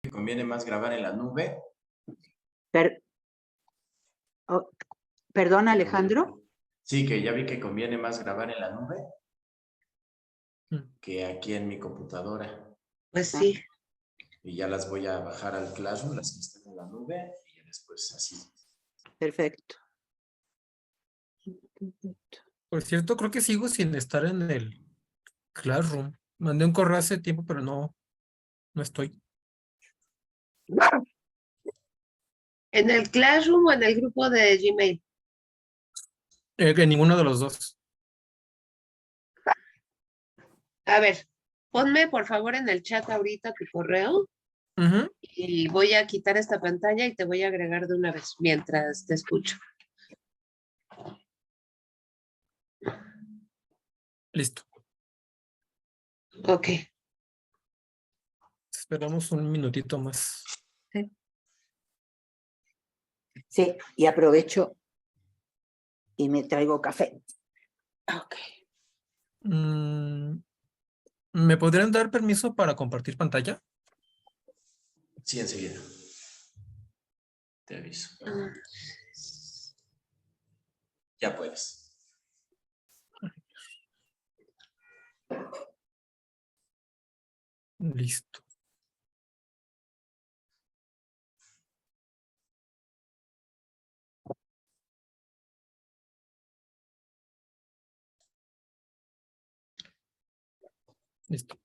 ¿Te conviene más grabar en la nube? Per- oh, perdón, Alejandro. Sí, que ya vi que conviene más grabar en la nube Mm. que aquí en mi computadora. Pues sí. Y ya las voy a bajar al Classroom, las que están en la nube, y ya después así. Perfecto. Por cierto, creo que sigo sin estar en el Classroom. Mandé un correo hace tiempo, pero no estoy. ¿En el Classroom o en el grupo de Gmail? En ninguno de los dos. A ver, ponme por favor en el chat ahorita tu correo Ujú. y voy a quitar esta pantalla y te voy a agregar de una vez mientras te escucho. Listo. Ok. Esperamos un minutito más. Sí, y aprovecho y me traigo café. Ok. ¿Me podrían dar permiso para compartir pantalla? Sí, enseguida. Te aviso. Ya puedes. Listo. Listo.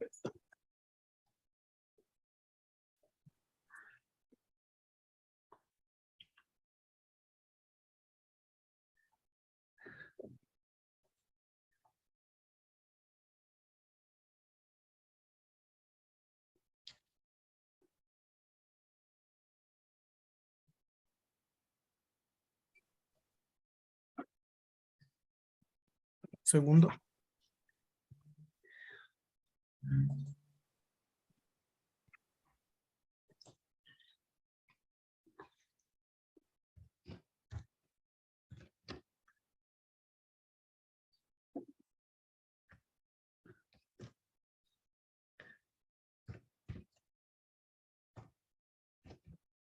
Segundo.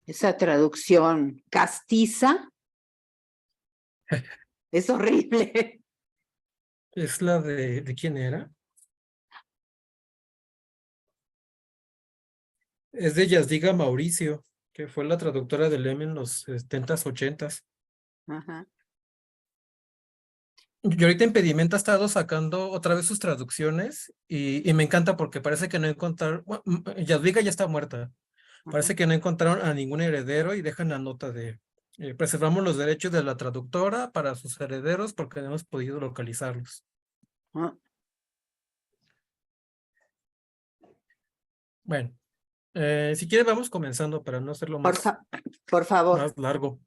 Esa traducción castiza es horrible. ¿Es la de quién era? Es de Yazdiga Mauricio, que fue la traductora de Lem en los 70s, 80s. Ajá. Y ahorita Impedimenta ha estado sacando otra vez sus traducciones y me encanta porque parece que no encontraron, bueno, Yazdiga ya está muerta, parece que no encontraron a ningún heredero y dejan la nota de preservamos los derechos de la traductora para sus herederos porque no hemos podido localizarlos. Ajá. Bueno, si quieres vamos comenzando para no hacerlo Por, más, por favor. más largo.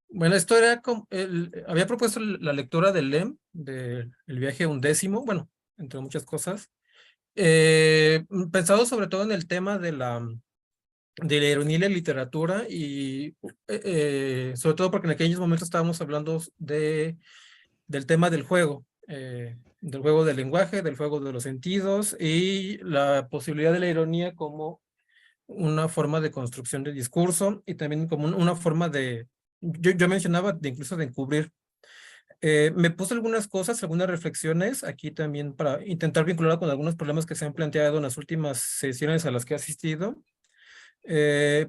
Bueno, esto era como, había propuesto la lectura del Lem, del viaje undécimo, bueno, entre muchas cosas. Pensado sobre todo en el tema de la ironía y la literatura y sobre todo porque en aquellos momentos estábamos hablando del tema del juego del lenguaje, del juego de los sentidos y la posibilidad de la ironía como una forma de construcción de discurso y también como una forma de, yo mencionaba incluso de encubrir. Me puse algunas cosas, algunas reflexiones aquí también para intentar vincular con algunos problemas que se han planteado en las últimas sesiones a las que he asistido.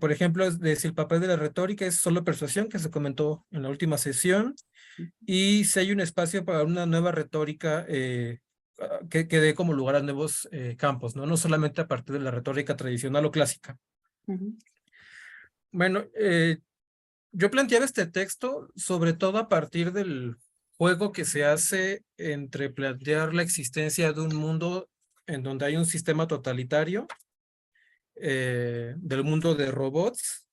Por ejemplo, es de si el papel de la retórica es solo persuasión, que se comentó en la última sesión, y si hay un espacio para una nueva retórica que dé como lugar a nuevos campos, ¿no? No solamente a partir de la retórica tradicional o clásica. Bueno, yo planteaba este texto sobre todo a partir del juego que se hace entre plantear la existencia de un mundo en donde hay un sistema totalitario, del mundo de robots.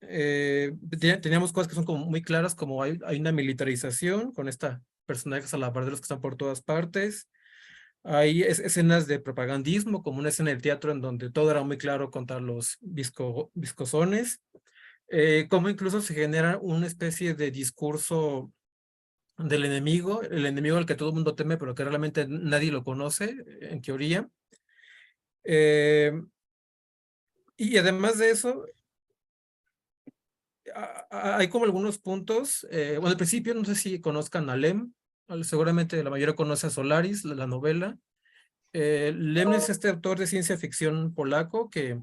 Teníamos cosas que son como muy claras, como hay una militarización con esta personajes a la par de los que están por todas partes. Hay escenas de propagandismo, como una escena del teatro en donde todo era muy claro contra los viscosones. Como incluso se genera una especie de discurso del enemigo, el enemigo al que todo el mundo teme, pero que realmente nadie lo conoce, en teoría. Y además de eso, hay como algunos puntos. Bueno, al principio no sé si conozcan a Lem, seguramente la mayoría conoce a Solaris, la novela. Lem es este autor de ciencia ficción polaco que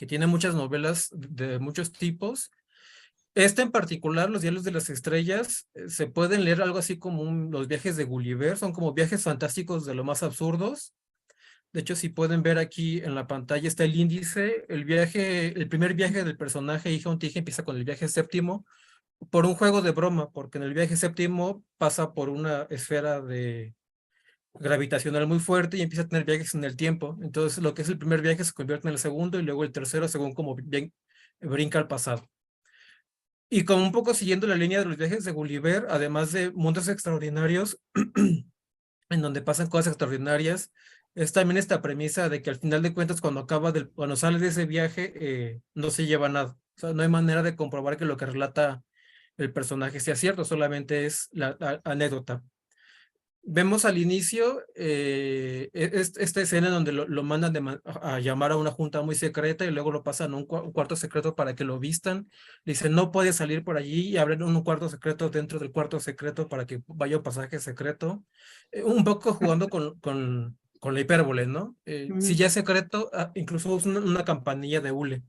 tiene muchas novelas de muchos tipos. Este en particular, Los Diarios de las Estrellas, se pueden leer algo así como los viajes de Gulliver, son como viajes fantásticos de lo más absurdos. De hecho, si pueden ver aquí en la pantalla está el índice, el primer viaje del personaje Hija Untije empieza con el viaje séptimo, por un juego de broma, porque en el viaje séptimo pasa por una esfera gravitacional muy fuerte y empieza a tener viajes en el tiempo. Entonces, lo que es el primer viaje se convierte en el segundo y luego el tercero, según como bien brinca al pasado. Y como un poco siguiendo la línea de los viajes de Gulliver, además de mundos extraordinarios, en donde pasan cosas extraordinarias, es también esta premisa de que al final de cuentas, cuando sale de ese viaje, no se lleva nada. O sea, no hay manera de comprobar que lo que relata el personaje sea cierto, solamente es la anécdota. Vemos al inicio esta escena en donde lo mandan a llamar a una junta muy secreta y luego lo pasan a un cuarto secreto para que lo vistan. Le dicen, no puede salir por allí y abren un cuarto secreto dentro del cuarto secreto para que vaya un pasaje secreto. Un poco jugando con la hipérbole, ¿no? Si ya es secreto, incluso usan una campanilla de hule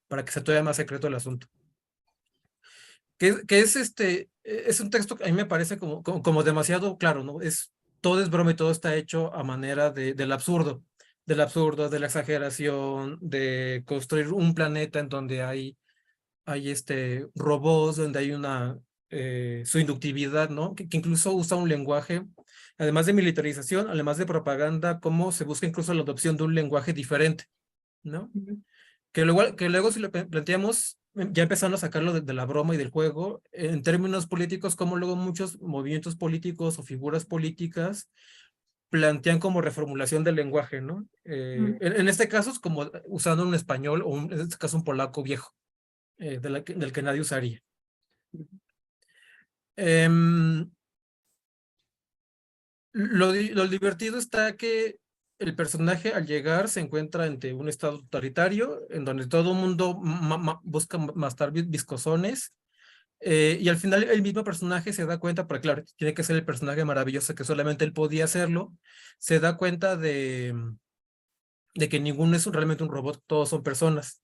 para que sea todavía más secreto el asunto. Es un texto que a mí me parece como demasiado claro, ¿no? Todo es broma y todo está hecho a manera del absurdo, de la exageración, de construir un planeta en donde hay robots, donde hay su inductividad, ¿no? Que incluso usa un lenguaje, además de militarización, además de propaganda, cómo se busca incluso la adopción de un lenguaje diferente, ¿no? Que luego si lo planteamos, ya empezando a sacarlo de la broma y del juego, en términos políticos, como luego muchos movimientos políticos o figuras políticas plantean como reformulación del lenguaje, ¿no? En este caso es como usando un español o en este caso un polaco viejo, del que nadie usaría. Lo divertido está que el personaje al llegar se encuentra ante un estado totalitario en donde todo el mundo busca mastar viscosones y al final el mismo personaje se da cuenta, porque claro, tiene que ser el personaje maravilloso que solamente él podía hacerlo, se da cuenta de que ninguno es realmente un robot, todos son personas.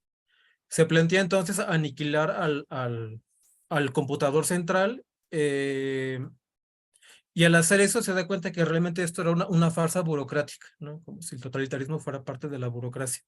Se plantea entonces aniquilar al computador central y al hacer eso se da cuenta que realmente esto era una farsa burocrática, ¿no? Como si el totalitarismo fuera parte de la burocracia.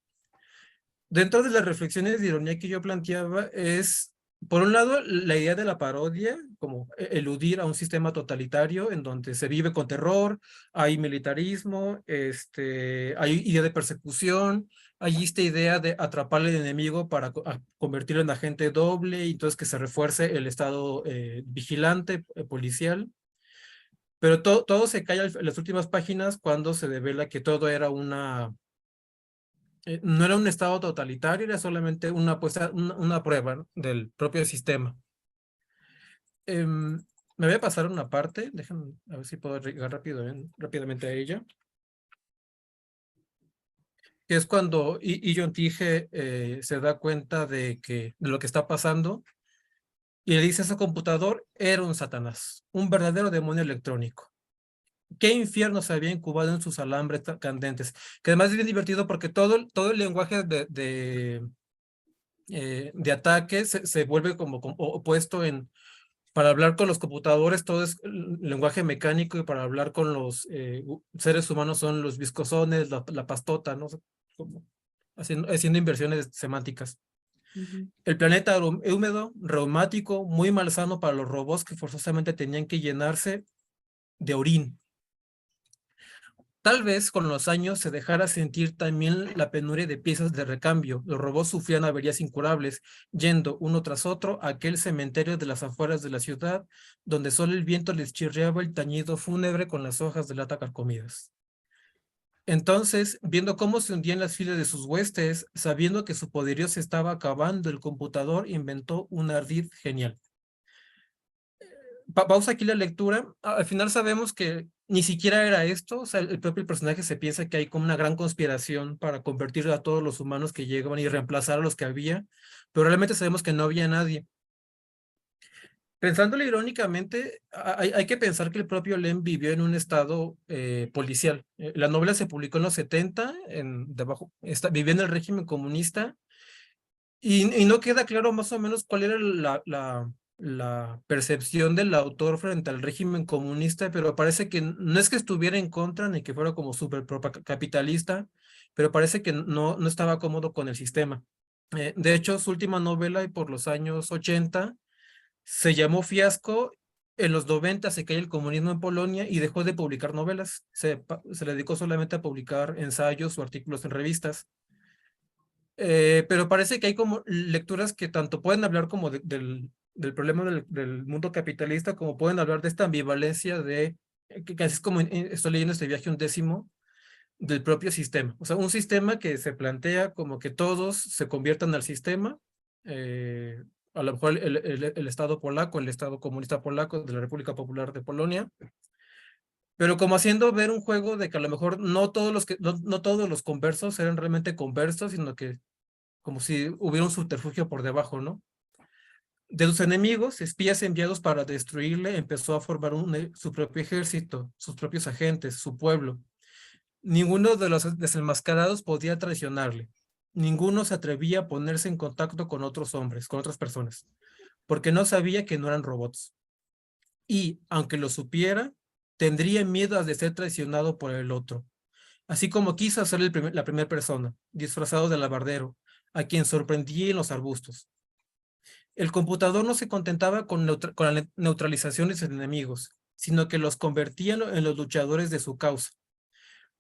Dentro de las reflexiones de ironía que yo planteaba es, por un lado, la idea de la parodia, como eludir a un sistema totalitario en donde se vive con terror, hay militarismo, hay idea de persecución, hay esta idea de atrapar al enemigo para convertirlo en agente doble y entonces que se refuerce el estado vigilante, policial. Pero todo se cae en las últimas páginas cuando se devela que todo era no era un estado totalitario, era solamente una prueba, ¿no?, del propio sistema. Me voy a pasar una parte, déjenme a ver si puedo llegar rápidamente a ella. Que es cuando Ion Tige se da cuenta de lo que está pasando y le dice a su computador, era un Satanás, un verdadero demonio electrónico. ¿Qué infierno se había incubado en sus alambres candentes? Que además es bien divertido porque todo el lenguaje de ataque se vuelve como opuesto para hablar con los computadores, todo es lenguaje mecánico y para hablar con los seres humanos son los viscosones, la pastota, ¿no? Como haciendo inversiones semánticas. El planeta húmedo, reumático, muy malsano para los robots que forzosamente tenían que llenarse de orín. Tal vez con los años se dejara sentir también la penuria de piezas de recambio. Los robots sufrían averías incurables, yendo uno tras otro a aquel cementerio de las afueras de la ciudad, donde solo el viento les chirriaba el tañido fúnebre con las hojas de lata carcomidas. Entonces, viendo cómo se hundían las filas de sus huestes, sabiendo que su poderío se estaba acabando, el computador inventó un ardid genial. Pausa aquí la lectura. Al final sabemos que ni siquiera era esto, o sea, el propio personaje se piensa que hay como una gran conspiración para convertir a todos los humanos que llegaban y reemplazar a los que había, pero realmente sabemos que no había nadie. Pensándolo irónicamente, hay que pensar que el propio Lem vivió en un estado policial. La novela se publicó en los 70, vivió en el régimen comunista, y no queda claro más o menos cuál era la percepción del autor frente al régimen comunista, pero parece que no es que estuviera en contra ni que fuera como súper capitalista, pero parece que no estaba cómodo con el sistema. De hecho, su última novela, y por los años 80, se llamó Fiasco. En los 90 se cae el comunismo en Polonia y dejó de publicar novelas. Se dedicó solamente a publicar ensayos o artículos en revistas. Pero parece que hay como lecturas que tanto pueden hablar como del problema del mundo capitalista, como pueden hablar de esta ambivalencia que así es como estoy leyendo este Viaje undécimo, del propio sistema. O sea, un sistema que se plantea como que todos se conviertan al sistema, a lo mejor el Estado polaco, el Estado comunista polaco de la República Popular de Polonia, pero como haciendo ver un juego de que a lo mejor no todos los conversos eran realmente conversos, sino que como si hubiera un subterfugio por debajo, ¿no? De sus enemigos, espías enviados para destruirle, empezó a formar su propio ejército, sus propios agentes, su pueblo. Ninguno de los desenmascarados podía traicionarle. Ninguno se atrevía a ponerse en contacto con otros hombres, con otras personas, porque no sabía que no eran robots. Y, aunque lo supiera, tendría miedo de ser traicionado por el otro. Así como quiso ser la primera persona, disfrazado de alabardero, a quien sorprendía en los arbustos. El computador no se contentaba con la neutralización de sus enemigos, sino que los convertía en los luchadores de su causa,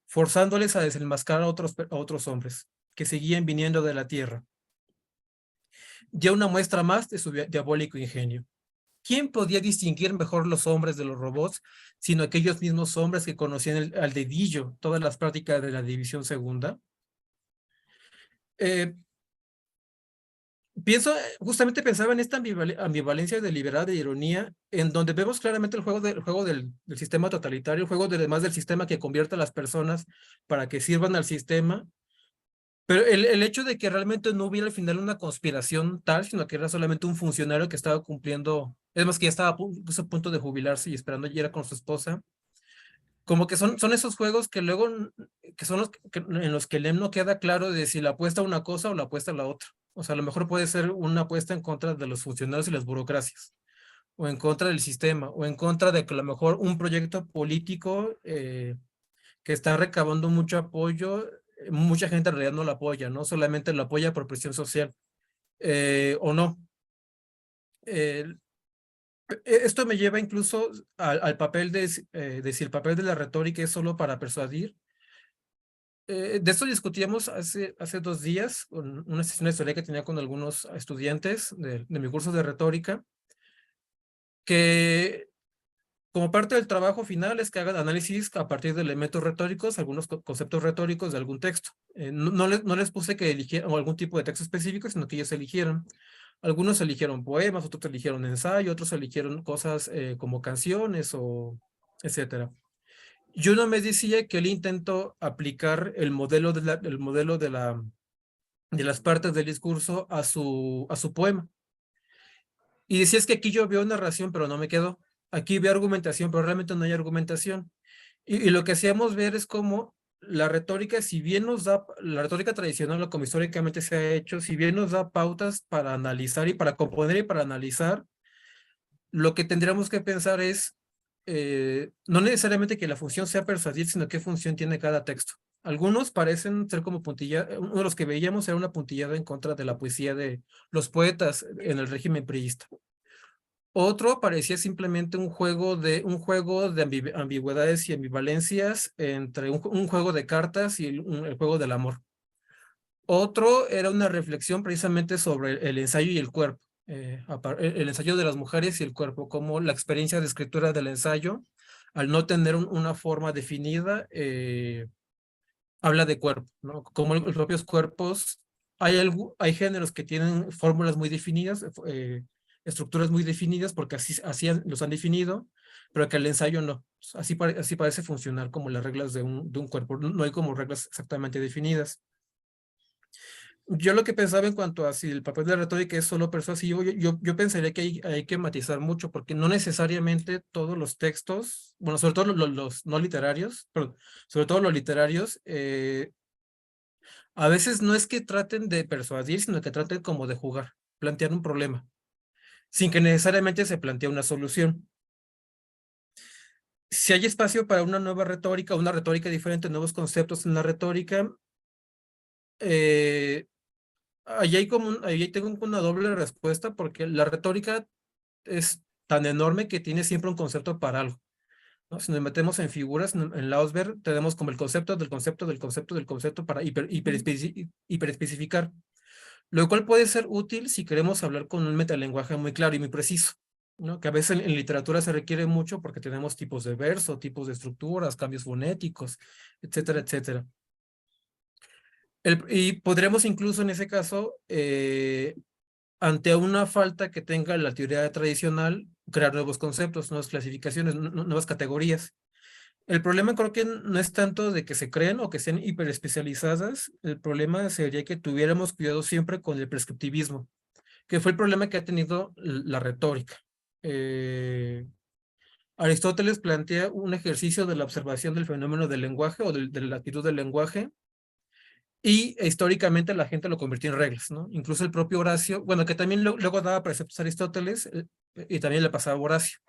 forzándoles a desenmascarar a otros hombres que seguían viniendo de la Tierra. Ya una muestra más de su diabólico ingenio. ¿Quién podía distinguir mejor los hombres de los robots, sino aquellos mismos hombres que conocían al dedillo todas las prácticas de la División Segunda? Justamente pensaba en esta ambivalencia deliberada de ironía, en donde vemos claramente el juego del sistema totalitario, el juego además del sistema que convierte a las personas para que sirvan al sistema, pero el hecho de que realmente no hubiera al final una conspiración tal, sino que era solamente un funcionario que estaba cumpliendo, es más que ya estaba a punto de jubilarse y esperando ya era con su esposa, como que son esos juegos que luego, que son en los que Lem no queda claro de si la apuesta a una cosa o la apuesta a la otra. O sea, a lo mejor puede ser una apuesta en contra de los funcionarios y las burocracias, o en contra del sistema, o en contra de que a lo mejor un proyecto político que está recabando mucho apoyo, mucha gente en realidad no lo apoya, ¿no? Solamente lo apoya por presión social, o no. Esto me lleva incluso al papel de si el papel de la retórica es solo para persuadir. De esto discutíamos hace 2 días con una sesión de historia que tenía con algunos estudiantes de mi curso de retórica, que como parte del trabajo final es que hagan análisis a partir de elementos retóricos, algunos conceptos retóricos de algún texto. No les puse que eligieran algún tipo de texto específico, sino que ellos eligieron. Algunos eligieron poemas, otros eligieron ensayo, otros eligieron cosas como canciones o etcétera. Y uno me decía que él intentó aplicar el modelo de las partes del discurso a su poema. Y decía, es que aquí yo veo narración, pero no me quedó. Aquí veo argumentación, pero realmente no hay argumentación. Y lo que hacíamos ver es cómo la retórica, si bien nos da, la retórica tradicional, o como históricamente se ha hecho, si bien nos da pautas para analizar y para componer y para analizar, lo que tendríamos que pensar es no necesariamente que la función sea persuadir, sino qué función tiene cada texto. Algunos parecen ser como puntillada, uno de los que veíamos era una puntillada en contra de la poesía de los poetas en el régimen priista. Otro parecía simplemente un juego de ambigüedades y ambivalencias entre un juego de cartas y el juego del amor. Otro era una reflexión precisamente sobre el ensayo y el cuerpo, el ensayo de las mujeres y el cuerpo, como la experiencia de escritura del ensayo, al no tener una forma definida, habla de cuerpo, ¿no? Como los propios cuerpos, hay géneros que tienen fórmulas muy definidas, estructuras muy definidas porque así los han definido, pero que el ensayo no. Así parece funcionar como las reglas de un cuerpo. No hay como reglas exactamente definidas. Yo lo que pensaba en cuanto a si el papel de la retórica es solo persuasivo, yo pensaría que hay que matizar mucho, porque no necesariamente todos los textos, bueno, sobre todo los no literarios, perdón, sobre todo los literarios, a veces no es que traten de persuadir, sino que traten como de jugar, plantear un problema, sin que necesariamente se plantee una solución. Si hay espacio para una nueva retórica, una retórica diferente, nuevos conceptos en la retórica, ahí tengo una doble respuesta, porque la retórica es tan enorme que tiene siempre un concepto para algo, ¿no? Si nos metemos en figuras, en Lausberg tenemos como el concepto del concepto del concepto del concepto para hiperespecificar, lo cual puede ser útil si queremos hablar con un metalenguaje muy claro y muy preciso, ¿no? Que a veces en literatura se requiere mucho porque tenemos tipos de verso, tipos de estructuras, cambios fonéticos, etcétera, etcétera. Y podremos incluso en ese caso, ante una falta que tenga la teoría tradicional, crear nuevos conceptos, nuevas clasificaciones, nuevas categorías. El problema creo que no es tanto de que se creen o que sean hiperespecializadas, el problema sería que tuviéramos cuidado siempre con el prescriptivismo, que fue el problema que ha tenido la retórica. Aristóteles plantea un ejercicio de la observación del fenómeno del lenguaje o de la actitud del lenguaje, y históricamente la gente lo convirtió en reglas, ¿no? Incluso el propio Horacio, bueno, que también luego daba preceptos a Aristóteles, y también le pasaba a Horacio.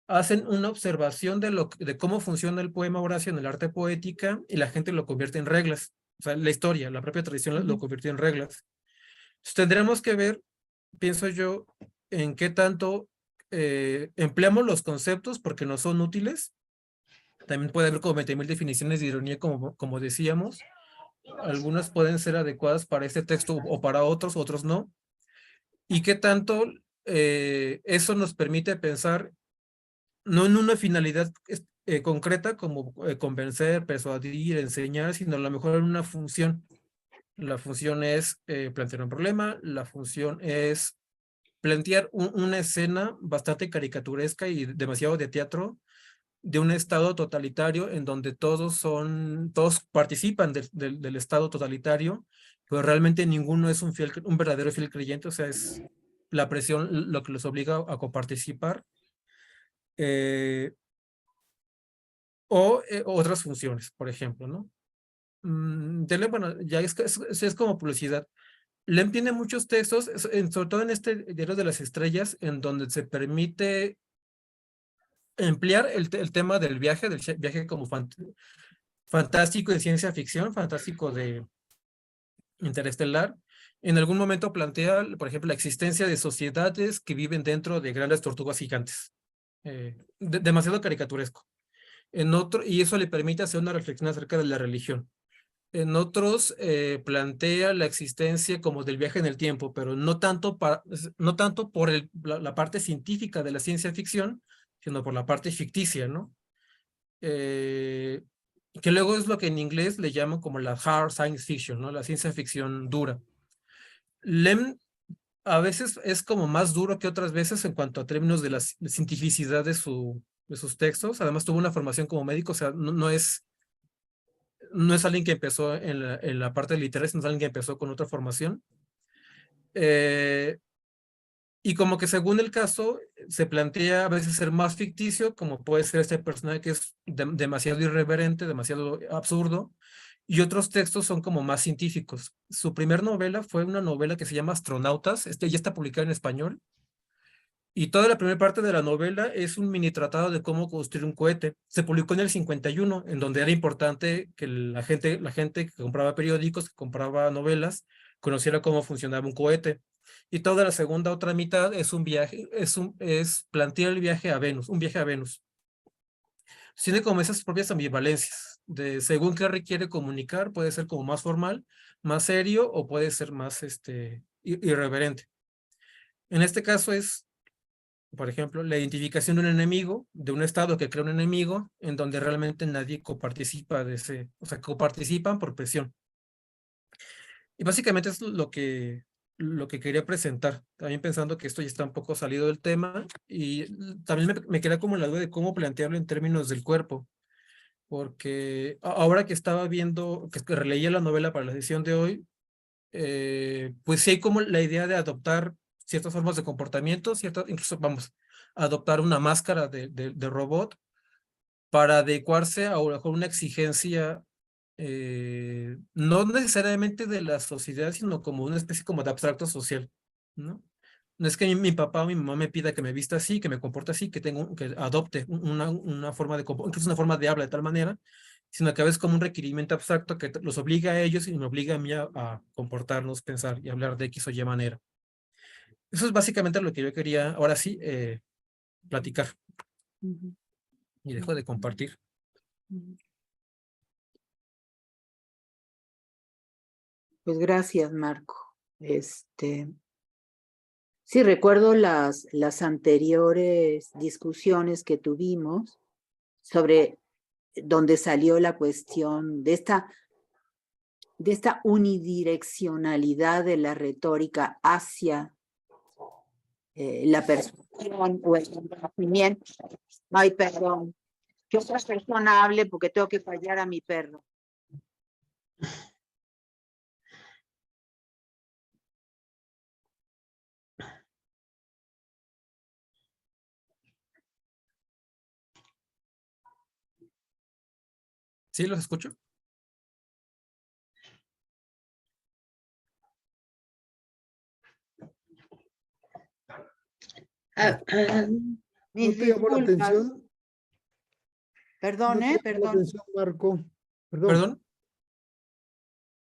Hacen una observación de cómo funciona el poema Horacio en el arte poética, y la gente lo convierte en reglas. O sea, la historia, la propia tradición lo convirtió en reglas. Entonces, tendremos que ver, pienso yo, en qué tanto empleamos los conceptos porque no son útiles. También puede haber como 20,000 definiciones de ironía, como decíamos. Algunas pueden ser adecuadas para este texto o para otros no. Y qué tanto eso nos permite pensar no en una finalidad concreta como convencer, persuadir, enseñar, sino a lo mejor en una función. La función es plantear un problema, la función es plantear una escena bastante caricaturesca y demasiado de teatro de un estado totalitario en donde todos participan del estado totalitario, pero realmente ninguno es un verdadero fiel creyente. O sea, es la presión lo que los obliga a coparticipar, o otras funciones, por ejemplo, ¿no? Bueno, ya es como publicidad. Lem tiene muchos textos, sobre todo en este Diario de las Estrellas, en donde se permite emplear el tema del viaje como fantástico de ciencia ficción, fantástico de interestelar. En algún momento plantea, por ejemplo, la existencia de sociedades que viven dentro de grandes tortugas gigantes. Demasiado caricaturesco. Y eso le permite hacer una reflexión acerca de la religión. En otros plantea la existencia como del viaje en el tiempo, pero no tanto por la parte científica de la ciencia ficción, sino por la parte ficticia, ¿no? Que luego es lo que en inglés le llaman como la hard science fiction, ¿no? La ciencia ficción dura. Lem a veces es como más duro que otras veces en cuanto a términos de la cientificidad de sus textos. Además tuvo una formación como médico, o sea, no es alguien que empezó en la parte literaria, sino es alguien que empezó con otra formación. Y como que según el caso, se plantea a veces ser más ficticio, como puede ser este personaje que es demasiado irreverente, demasiado absurdo, y otros textos son como más científicos. Su primer novela fue una novela que se llama Astronautas, ya está publicada en español, y toda la primera parte de la novela es un mini tratado de cómo construir un cohete. Se publicó en el 51, en donde era importante que la gente que compraba periódicos, que compraba novelas, conociera cómo funcionaba un cohete. Y toda la segunda otra mitad es un viaje, es plantear el viaje a Venus, un viaje a Venus. Tiene como esas propias ambivalencias, de según qué requiere comunicar, puede ser como más formal, más serio, o puede ser más irreverente. En este caso es, por ejemplo, la identificación de un enemigo, de un estado que crea un enemigo, en donde realmente nadie coparticipa de ese, o sea, coparticipan por presión. Y básicamente es lo que lo que quería presentar, también pensando que esto ya está un poco salido del tema y también me queda como la duda de cómo plantearlo en términos del cuerpo, porque ahora que estaba viendo, que releía la novela para la sesión de hoy, pues sí hay como la idea de adoptar ciertas formas de comportamiento, incluso vamos, adoptar una máscara de robot para adecuarse a lo mejor una exigencia no necesariamente de la sociedad, sino como una especie como de abstracto social, ¿no? No es que mi papá o mi mamá me pida que me vista así, que me comporte así, que adopte una forma de incluso una forma de habla de tal manera, sino que a veces como un requerimiento abstracto que los obliga a ellos y me obliga a mí a comportarnos, pensar y hablar de X o Y manera. Eso es básicamente lo que yo quería, ahora sí, platicar Ujú, y dejo de compartir. ujú. Pues gracias, Marco. Sí, recuerdo las anteriores discusiones que tuvimos sobre donde salió la cuestión de esta unidireccionalidad de la retórica hacia la persuasión o el conocimiento. Ay, perdón. Que otra persona hable porque tengo que fallar a mi perro. ¿Sí los escucho? Mis ¿No te llamó la disculpas. atención? Perdón, ¿No te llamó la perdón. atención, Marco? Perdón. ¿Perdón?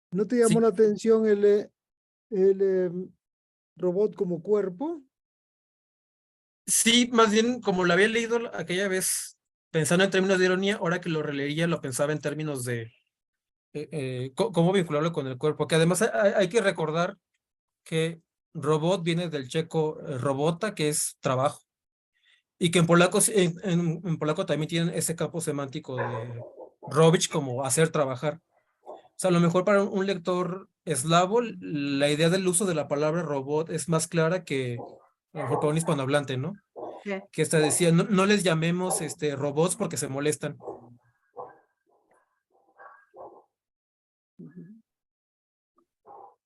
¿No te llamó Sí. la atención el robot como cuerpo? Sí, más bien como lo había leído aquella vez, pensando en términos de ironía, ahora que lo releería lo pensaba en términos de cómo vincularlo con el cuerpo, que además hay que recordar que robot viene del checo robota, que es trabajo, y que en polaco, en polaco también tienen ese campo semántico de robić como hacer trabajar. O sea, a lo mejor para un lector eslavo, la idea del uso de la palabra robot es más clara que a lo mejor para un hispanohablante, ¿no? Sí. Que hasta decía, no les llamemos robots porque se molestan. Ujú.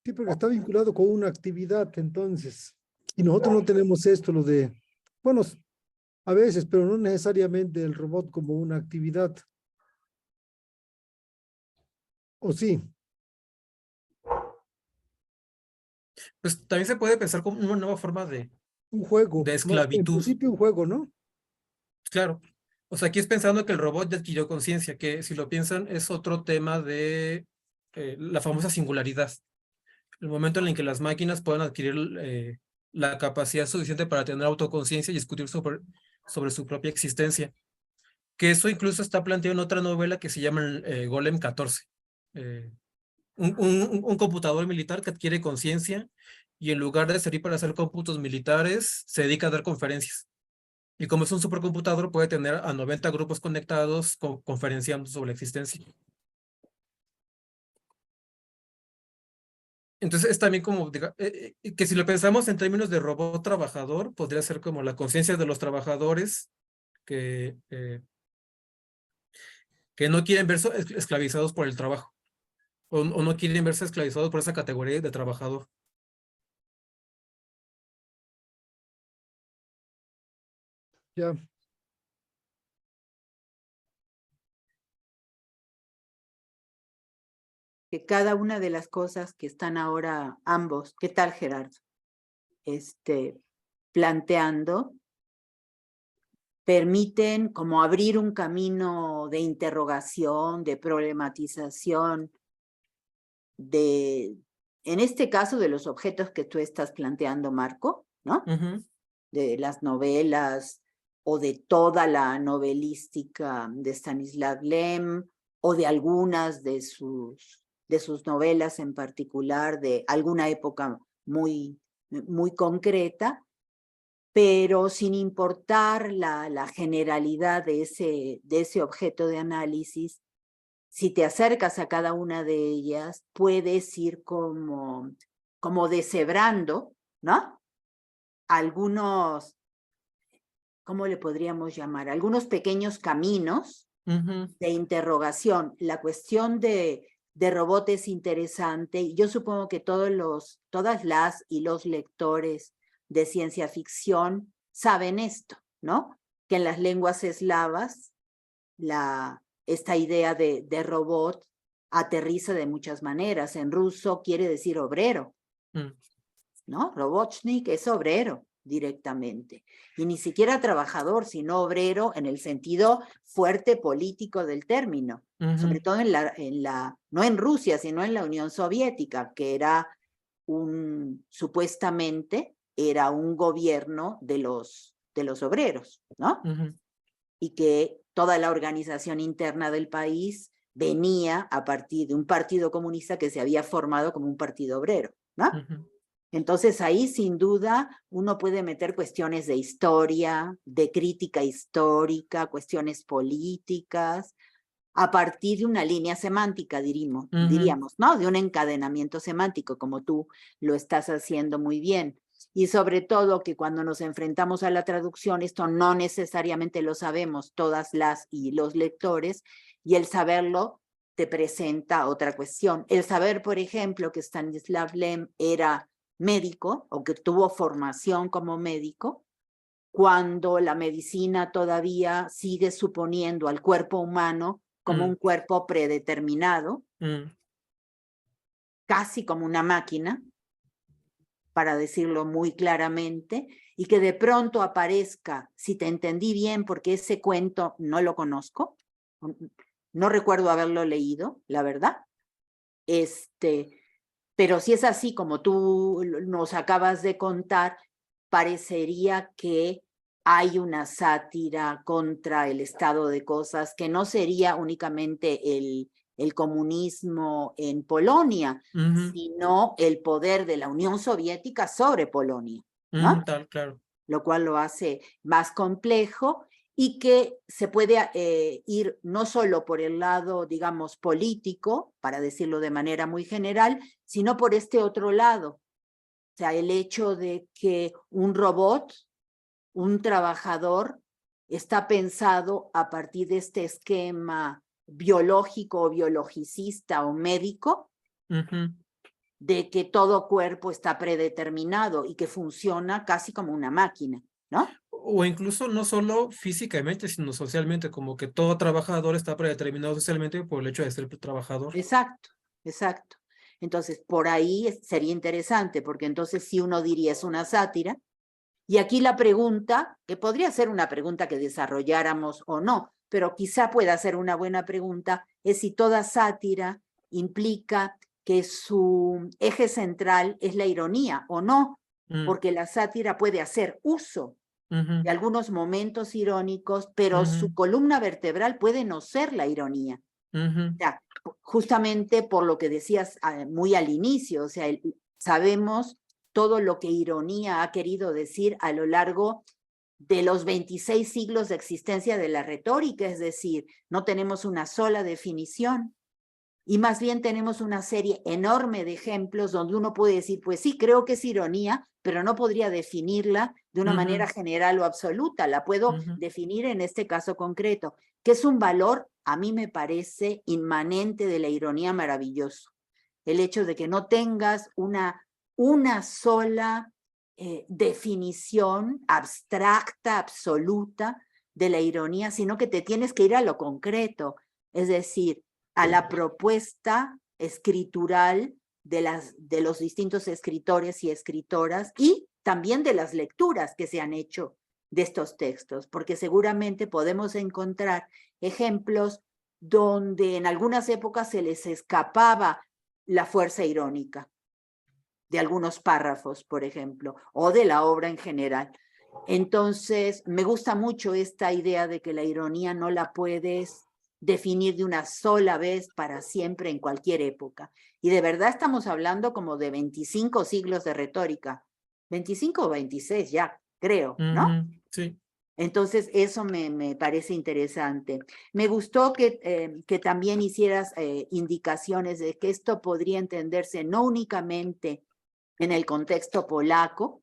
Sí, porque está vinculado con una actividad, entonces. Y nosotros no tenemos esto, lo de, bueno, a veces, pero no necesariamente el robot como una actividad. ¿O sí? Pues también se puede pensar como una nueva forma Un juego. de No, en esclavitud, principio un juego, ¿no? claro. O sea, aquí es pensando que el robot ya adquirió conciencia, que si lo piensan es otro tema de la famosa singularidad. El momento en el que las máquinas puedan adquirir la capacidad suficiente para tener autoconciencia y discutir sobre su propia existencia. Que eso incluso está planteado en otra novela que se llama Golem 14. Eh, un computador militar que adquiere conciencia y en lugar de servir para hacer cómputos militares, se dedica a dar conferencias. Y como es un supercomputador, puede tener a 90 grupos conectados conferenciando sobre la existencia. Entonces es también como, que si lo pensamos en términos de robot trabajador, podría ser como la conciencia de los trabajadores que no quieren verse esclavizados por el trabajo, o no quieren verse esclavizados por esa categoría de trabajador. Ya. Que cada una de las cosas que están ahora ambos, ¿qué tal, Gerardo? Planteando, permiten como abrir un camino de interrogación, de problematización, en este caso, de los objetos que tú estás planteando, Marco, ¿no? Ujú. De las novelas o de toda la novelística de Stanislav Lem o de algunas de sus novelas en particular de alguna época muy, muy concreta, pero sin importar la generalidad de ese objeto de análisis, si te acercas a cada una de ellas, puedes ir como como deshebrando, ¿no? Algunos, ¿cómo le podríamos llamar? Algunos pequeños caminos de interrogación. La cuestión de robot es interesante y yo supongo que todas las y los lectores de ciencia ficción saben esto, ¿no? Que en las lenguas eslavas esta idea de robot aterriza de muchas maneras. En ruso quiere decir obrero, ¿no? Robotnik es obrero directamente. Y ni siquiera trabajador, sino obrero en el sentido fuerte político del término. Sobre todo no en Rusia, sino en la Unión Soviética, que era supuestamente era un gobierno de los obreros, ¿no? Y que toda la organización interna del país venía a partir de un partido comunista que se había formado como un partido obrero, ¿no? Entonces ahí sin duda uno puede meter cuestiones de historia, de crítica histórica, cuestiones políticas, a partir de una línea semántica, diríamos, ¿no? De un encadenamiento semántico, como tú lo estás haciendo muy bien. Y sobre todo que cuando nos enfrentamos a la traducción, esto no necesariamente lo sabemos todas las y los lectores, y el saberlo te presenta otra cuestión. El saber, por ejemplo, que Stanislav Lem era médico o que tuvo formación como médico, cuando la medicina todavía sigue suponiendo al cuerpo humano como un cuerpo predeterminado, casi como una máquina, para decirlo muy claramente, y que de pronto aparezca, si te entendí bien, porque ese cuento no lo conozco, no recuerdo haberlo leído, la verdad, pero si es así como tú nos acabas de contar, parecería que hay una sátira contra el estado de cosas, que no sería únicamente el comunismo en Polonia, sino el poder de la Unión Soviética sobre Polonia, ¿no? Claro. Lo cual lo hace más complejo y que se puede ir no solo por el lado, digamos, político, para decirlo de manera muy general, sino por este otro lado. O sea, el hecho de que un robot, un trabajador, está pensado a partir de este esquema biológico o biologicista o médico, de que todo cuerpo está predeterminado y que funciona casi como una máquina, ¿no? O incluso no solo físicamente, sino socialmente, como que todo trabajador está predeterminado socialmente por el hecho de ser trabajador. Exacto, exacto. Entonces, por ahí sería interesante, porque entonces sí uno diría es una sátira. Y aquí la pregunta, que podría ser una pregunta que desarrolláramos o no, pero quizá pueda ser una buena pregunta, es si toda sátira implica que su eje central es la ironía o no, porque la sátira puede hacer uso de algunos momentos irónicos, pero su columna vertebral puede no ser la ironía. O sea, justamente por lo que decías muy al inicio, o sea, sabemos todo lo que ironía ha querido decir a lo largo de los 26 siglos de existencia de la retórica, es decir, no tenemos una sola definición y más bien tenemos una serie enorme de ejemplos donde uno puede decir, pues sí, creo que es ironía, pero no podría definirla de una manera general o absoluta, la puedo definir en este caso concreto, que es un valor, a mí me parece, inmanente de la ironía maravilloso. El hecho de que no tengas una sola definición abstracta, absoluta de la ironía, sino que te tienes que ir a lo concreto, es decir, a la propuesta escritural de los distintos escritores y escritoras y también de las lecturas que se han hecho de estos textos, porque seguramente podemos encontrar ejemplos donde en algunas épocas se les escapaba la fuerza irónica de algunos párrafos, por ejemplo, o de la obra en general. Entonces, me gusta mucho esta idea de que la ironía no la puedes definir de una sola vez para siempre en cualquier época. Y de verdad estamos hablando como de 25 siglos de retórica, 25 o 26 ya, creo, ¿no? Sí. Entonces, eso me parece interesante. Me gustó que también hicieras indicaciones de que esto podría entenderse no únicamente en el contexto polaco,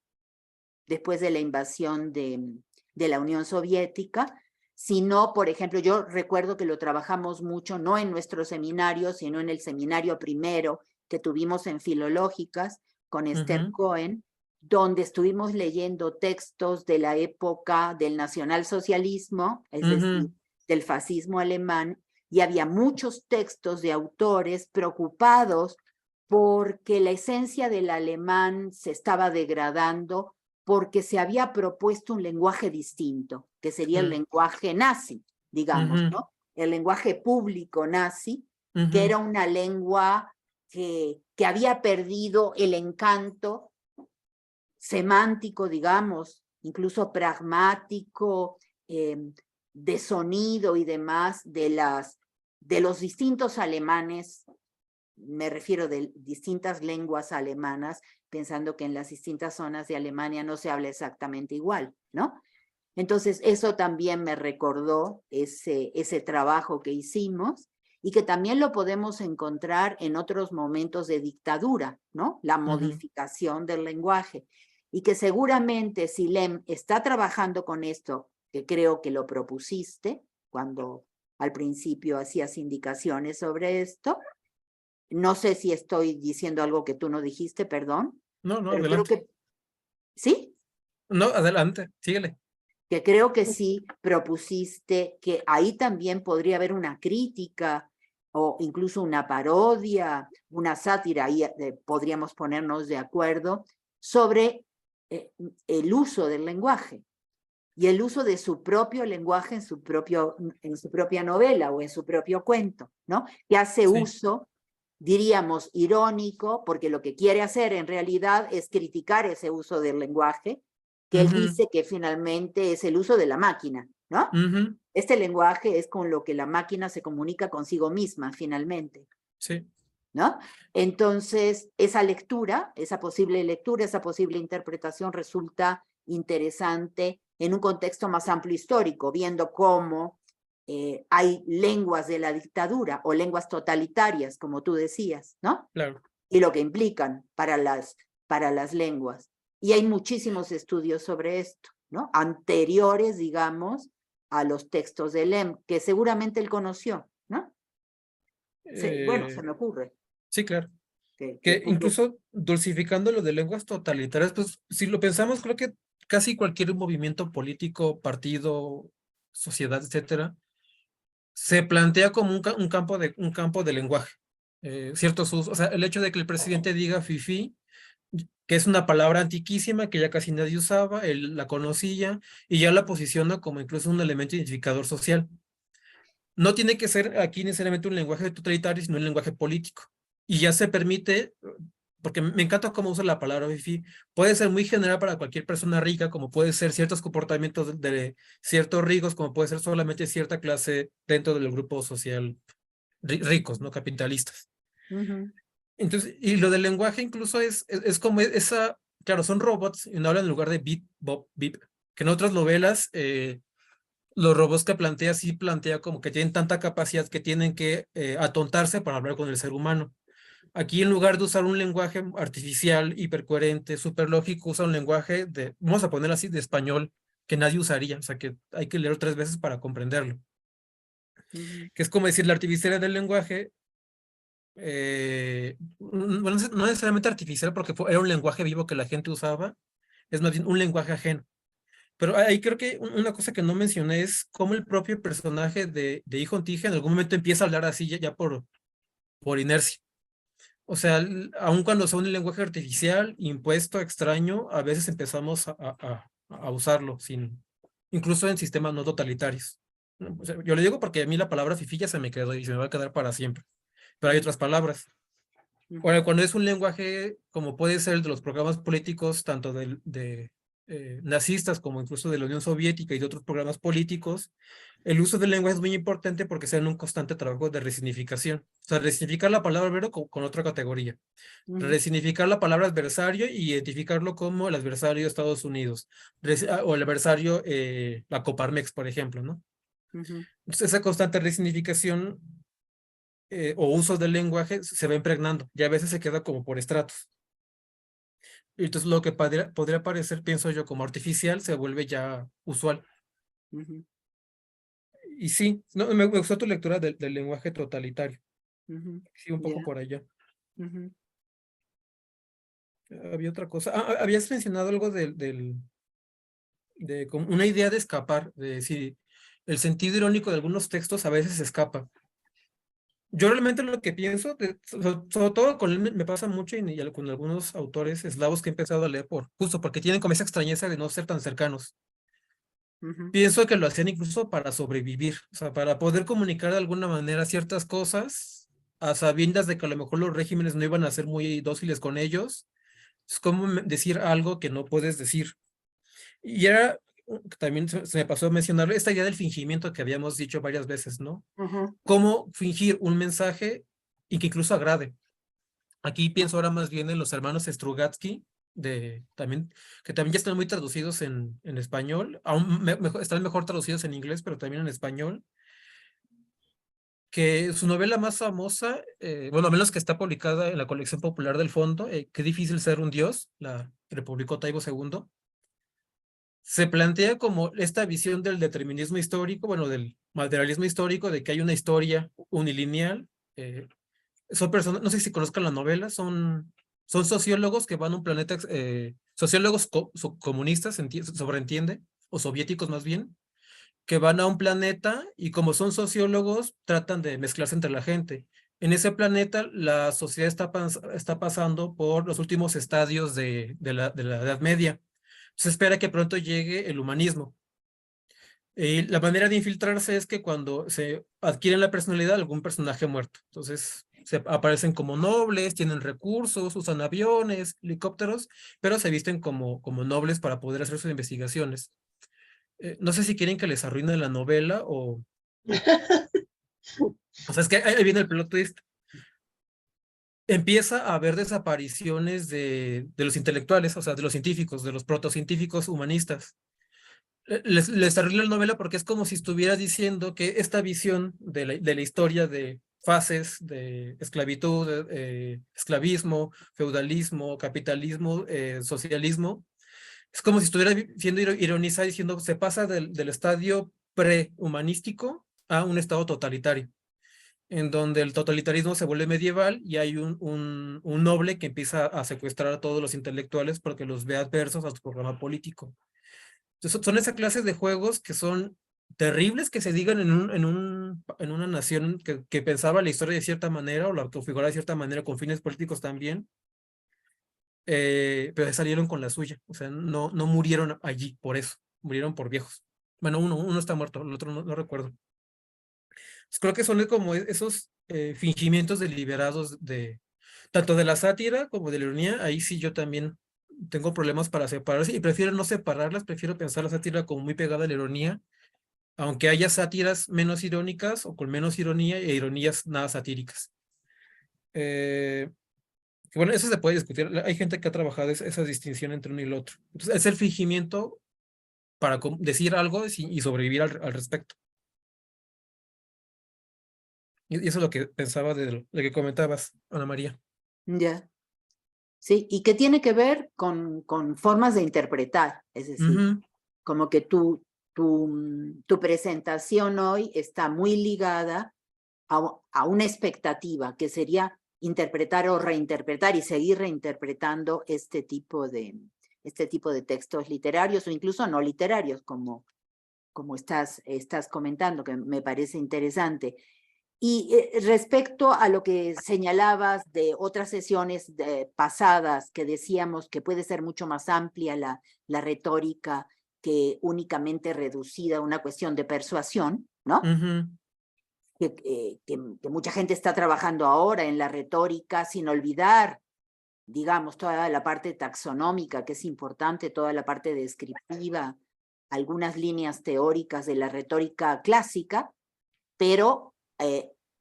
después de la invasión de la Unión Soviética, sino, por ejemplo, yo recuerdo que lo trabajamos mucho, no en nuestro seminario, sino en el seminario primero que tuvimos en Filológicas con Esther Cohen, donde estuvimos leyendo textos de la época del nacionalsocialismo, es decir, del fascismo alemán, y había muchos textos de autores preocupados porque la esencia del alemán se estaba degradando, porque se había propuesto un lenguaje distinto, que sería el lenguaje nazi, digamos, ¿no? El lenguaje público nazi, que era una lengua que había perdido el encanto semántico, digamos, incluso pragmático, de sonido y demás, de los distintos alemanes, me refiero de distintas lenguas alemanas, pensando que en las distintas zonas de Alemania no se habla exactamente igual, ¿no? Entonces, eso también me recordó ese trabajo que hicimos y que también lo podemos encontrar en otros momentos de dictadura, ¿no? La modificación del lenguaje. Y que seguramente Silem está trabajando con esto, que creo que lo propusiste cuando al principio hacías indicaciones sobre esto. No sé si estoy diciendo algo que tú no dijiste, perdón. No, no, pero adelante. creo que, ¿sí? No, adelante, síguele. Que creo que sí propusiste que ahí también podría haber una crítica o incluso una parodia, una sátira, ahí podríamos ponernos de acuerdo sobre el uso del lenguaje y el uso de su propio lenguaje en su propia novela o en su propio cuento, ¿no? Que hace uso, diríamos, irónico, porque lo que quiere hacer en realidad es criticar ese uso del lenguaje, que él dice que finalmente es el uso de la máquina, ¿no? Este lenguaje es con lo que la máquina se comunica consigo misma, finalmente. Sí. ¿No? Entonces, esa lectura, esa posible interpretación resulta interesante en un contexto más amplio histórico, viendo cómo hay lenguas de la dictadura o lenguas totalitarias, como tú decías, ¿no? Claro. Y lo que implican para las lenguas. Y hay muchísimos estudios sobre esto, ¿no? Anteriores, digamos, a los textos de Lem, que seguramente él conoció, ¿no? Bueno, se me ocurre. Sí, claro. Que incluso dulcificando lo de lenguas totalitarias, pues si lo pensamos, creo que casi cualquier movimiento político, partido, sociedad, etcétera, se plantea como un campo de lenguaje. Ciertos usos, o sea, el hecho de que el presidente diga fifí, que es una palabra antiquísima que ya casi nadie usaba, él la conocía y ya la posiciona como incluso un elemento identificador social. No tiene que ser aquí necesariamente un lenguaje totalitario, sino un lenguaje político. Y ya se permite, porque me encanta cómo usa la palabra fifi, puede ser muy general para cualquier persona rica, como puede ser ciertos comportamientos de ciertos ricos, como puede ser solamente cierta clase dentro del grupo social ricos, ¿no? Capitalistas. Entonces, y lo del lenguaje incluso es como esa, claro, son robots y no hablan en lugar de beep, bop, beep, que en otras novelas los robots que plantea sí plantea como que tienen tanta capacidad que tienen que atontarse para hablar con el ser humano. Aquí en lugar de usar un lenguaje artificial, hipercoherente, superlógico, usa un lenguaje vamos a poner así, de español, que nadie usaría, o sea que hay que leerlo 3 veces para comprenderlo. Que es como decir, la artificialidad del lenguaje, bueno, no necesariamente artificial porque era un lenguaje vivo que la gente usaba, es más bien un lenguaje ajeno. Pero ahí creo que una cosa que no mencioné es cómo el propio personaje de Hijo Tige en algún momento empieza a hablar así ya por inercia. O sea, aun cuando sea un lenguaje artificial, impuesto, extraño, a veces empezamos a usarlo, incluso en sistemas no totalitarios. O sea, yo le digo porque a mí la palabra fifí ya se me quedó y se me va a quedar para siempre. Pero hay otras palabras. Ahora, cuando es un lenguaje como puede ser el de los programas políticos, tanto de nazistas como incluso de la Unión Soviética y de otros programas políticos, el uso del lenguaje es muy importante porque sea en un constante trabajo de resignificación. O sea, resignificar la palabra obrero con otra categoría. Resignificar la palabra adversario y identificarlo como el adversario de Estados Unidos. O el adversario, la Coparmex, por ejemplo, ¿no? Entonces, esa constante resignificación o usos del lenguaje se va impregnando y a veces se queda como por estratos. Y entonces lo que podría parecer, pienso yo, como artificial, se vuelve ya usual. Ujú, Y sí, no, me gustó tu lectura del lenguaje totalitario. ujú, Sí, un poco ya, por allá. ujú. Había otra cosa. Habías mencionado algo de como una idea de escapar, de si el sentido irónico de algunos textos a veces escapa. Yo realmente lo que pienso, sobre todo con él me pasa mucho y con algunos autores eslavos que he empezado a leer justo porque tienen como esa extrañeza de no ser tan cercanos. Ujú, Pienso que lo hacían incluso para sobrevivir, o sea, para poder comunicar de alguna manera ciertas cosas, a sabiendas de que a lo mejor los regímenes no iban a ser muy dóciles con ellos. Es como decir algo que no puedes decir. Y era, también se me pasó a mencionar esta idea del fingimiento que habíamos dicho varias veces, ¿no? ujú, Cómo fingir un mensaje y que incluso agrade. Aquí pienso ahora más bien en los hermanos Strugatsky, que también ya están muy traducidos en español, aún están mejor traducidos en inglés, pero también en español, que su novela más famosa, bueno, a menos que está publicada en la colección popular del Fondo, Qué difícil ser un dios, que le publicó Taibo II, se plantea como esta visión del determinismo histórico, bueno, del materialismo histórico, de que hay una historia unilineal. Son personas, no sé si conozcan la novela, son sociólogos que van a un planeta, sociólogos comunistas, sobreentiende, o soviéticos más bien, que van a un planeta y como son sociólogos, tratan de mezclarse entre la gente. En ese planeta, la sociedad está pasando por los últimos estadios de la Edad Media. Se espera que pronto llegue el humanismo. La manera de infiltrarse es que cuando se adquieren la personalidad de algún personaje muerto. Entonces, se aparecen como nobles, tienen recursos, usan aviones, helicópteros, pero se visten como nobles para poder hacer sus investigaciones. No sé si quieren que les arruine la novela o sea, es que ahí viene el plot twist. Empieza a haber desapariciones de los intelectuales, o sea, de los científicos, de los protocientíficos humanistas. Les arreglo la novela porque es como si estuviera diciendo que esta visión de la historia de fases de esclavitud, esclavismo, feudalismo, capitalismo, socialismo, es como si estuviera siendo ironizada diciendo se pasa del estadio prehumanístico a un estado totalitario, en donde el totalitarismo se vuelve medieval y hay un noble que empieza a secuestrar a todos los intelectuales porque los ve adversos a su programa político. Entonces, son esa clase de juegos que son terribles que se digan en una nación que pensaba la historia de cierta manera o la configuraba de cierta manera con fines políticos también, pero salieron con la suya. O sea, no murieron allí por eso, murieron por viejos. Bueno, uno está muerto, el otro no recuerdo. Pues creo que son como esos fingimientos deliberados tanto de la sátira como de la ironía. Ahí sí yo también tengo problemas para separarse y prefiero no separarlas, prefiero pensar la sátira como muy pegada a la ironía, aunque haya sátiras menos irónicas o con menos ironía e ironías nada satíricas. Eh, bueno, eso se puede discutir. Hay gente que ha trabajado esa distinción entre uno y el otro. Entonces, es el fingimiento para decir algo y sobrevivir al respecto. Y eso es lo que pensaba de lo que comentabas, Ana María. ya. Sí, y que tiene que ver con formas de interpretar, es decir, Ujú, como que tu presentación hoy está muy ligada a una expectativa que sería interpretar o reinterpretar y seguir reinterpretando este tipo de textos literarios o incluso no literarios, como estás comentando, que me parece interesante. Y respecto a lo que señalabas de otras sesiones pasadas que decíamos que puede ser mucho más amplia la retórica que únicamente reducida a una cuestión de persuasión, ¿no? ujú, Que mucha gente está trabajando ahora en la retórica sin olvidar, digamos, toda la parte taxonómica que es importante, toda la parte descriptiva, algunas líneas teóricas de la retórica clásica, pero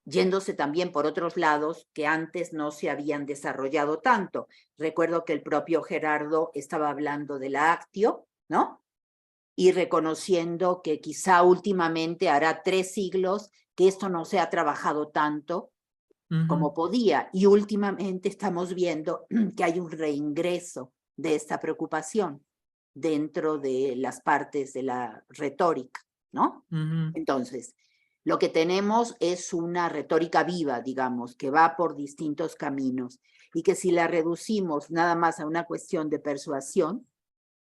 yéndose también por otros lados que antes no se habían desarrollado tanto. Recuerdo que el propio Gerardo estaba hablando de la actio, ¿no? Y reconociendo que quizá últimamente hará 3 siglos que esto no se ha trabajado tanto ujú. como podía. Y últimamente estamos viendo que hay un reingreso de esta preocupación dentro de las partes de la retórica, ¿no? Ujú. Entonces, lo que tenemos es una retórica viva, digamos, que va por distintos caminos y que si la reducimos nada más a una cuestión de persuasión,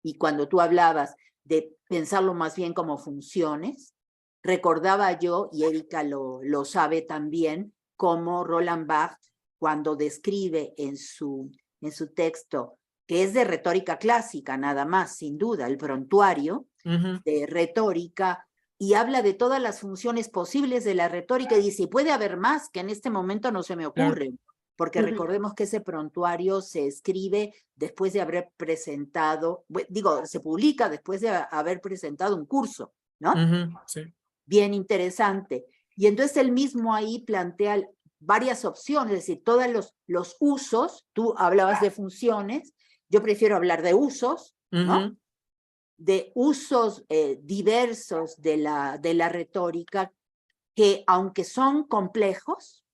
y cuando tú hablabas de pensarlo más bien como funciones, recordaba yo, y Erika lo sabe también, cómo Roland Barthes, cuando describe en su texto, que es de retórica clásica nada más, sin duda, el prontuario Ujú. de retórica, y habla de todas las funciones posibles de la retórica, y dice, puede haber más que en este momento no se me Claro. ocurren, porque recordemos que ese prontuario se escribe después de haber presentado, digo, se publica después de haber presentado un curso, ¿no? Ujú. Sí. Bien interesante. Y entonces él mismo ahí plantea varias opciones, es decir, todos los usos, tú hablabas de funciones, yo prefiero hablar de usos, ¿no? Ujú. De usos diversos de la retórica que, aunque son complejos,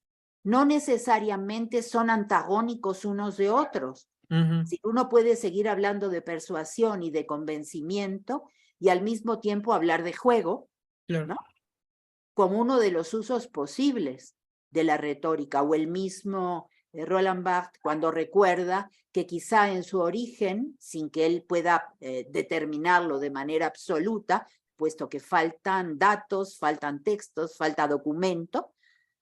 no necesariamente son antagónicos unos de otros. Ujú. Si uno puede seguir hablando de persuasión y de convencimiento y al mismo tiempo hablar de juego, Claro. ¿no? Como uno de los usos posibles de la retórica, o el mismo Roland Barthes cuando recuerda que quizá en su origen, sin que él pueda determinarlo de manera absoluta, puesto que faltan datos, faltan textos, falta documento,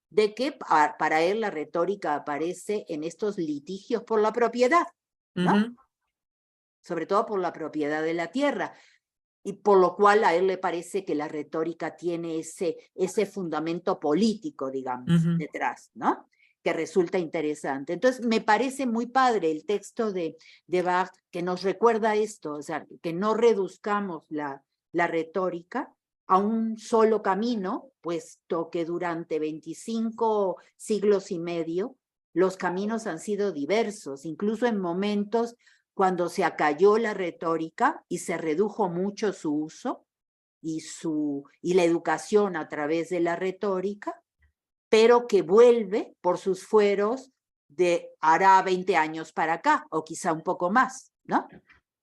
de que para él la retórica aparece en estos litigios por la propiedad, ¿no? Ujú. Sobre todo por la propiedad de la tierra, y por lo cual a él le parece que la retórica tiene ese fundamento político, digamos, Ujú. detrás, ¿no? Que resulta interesante. Entonces, me parece muy padre el texto de Barthes que nos recuerda esto, o sea, que no reduzcamos la retórica a un solo camino, puesto que durante 25 siglos y medio los caminos han sido diversos, incluso en momentos cuando se acalló la retórica y se redujo mucho su uso y la educación a través de la retórica, pero que vuelve por sus fueros de hará 20 años para acá, o quizá un poco más, ¿no?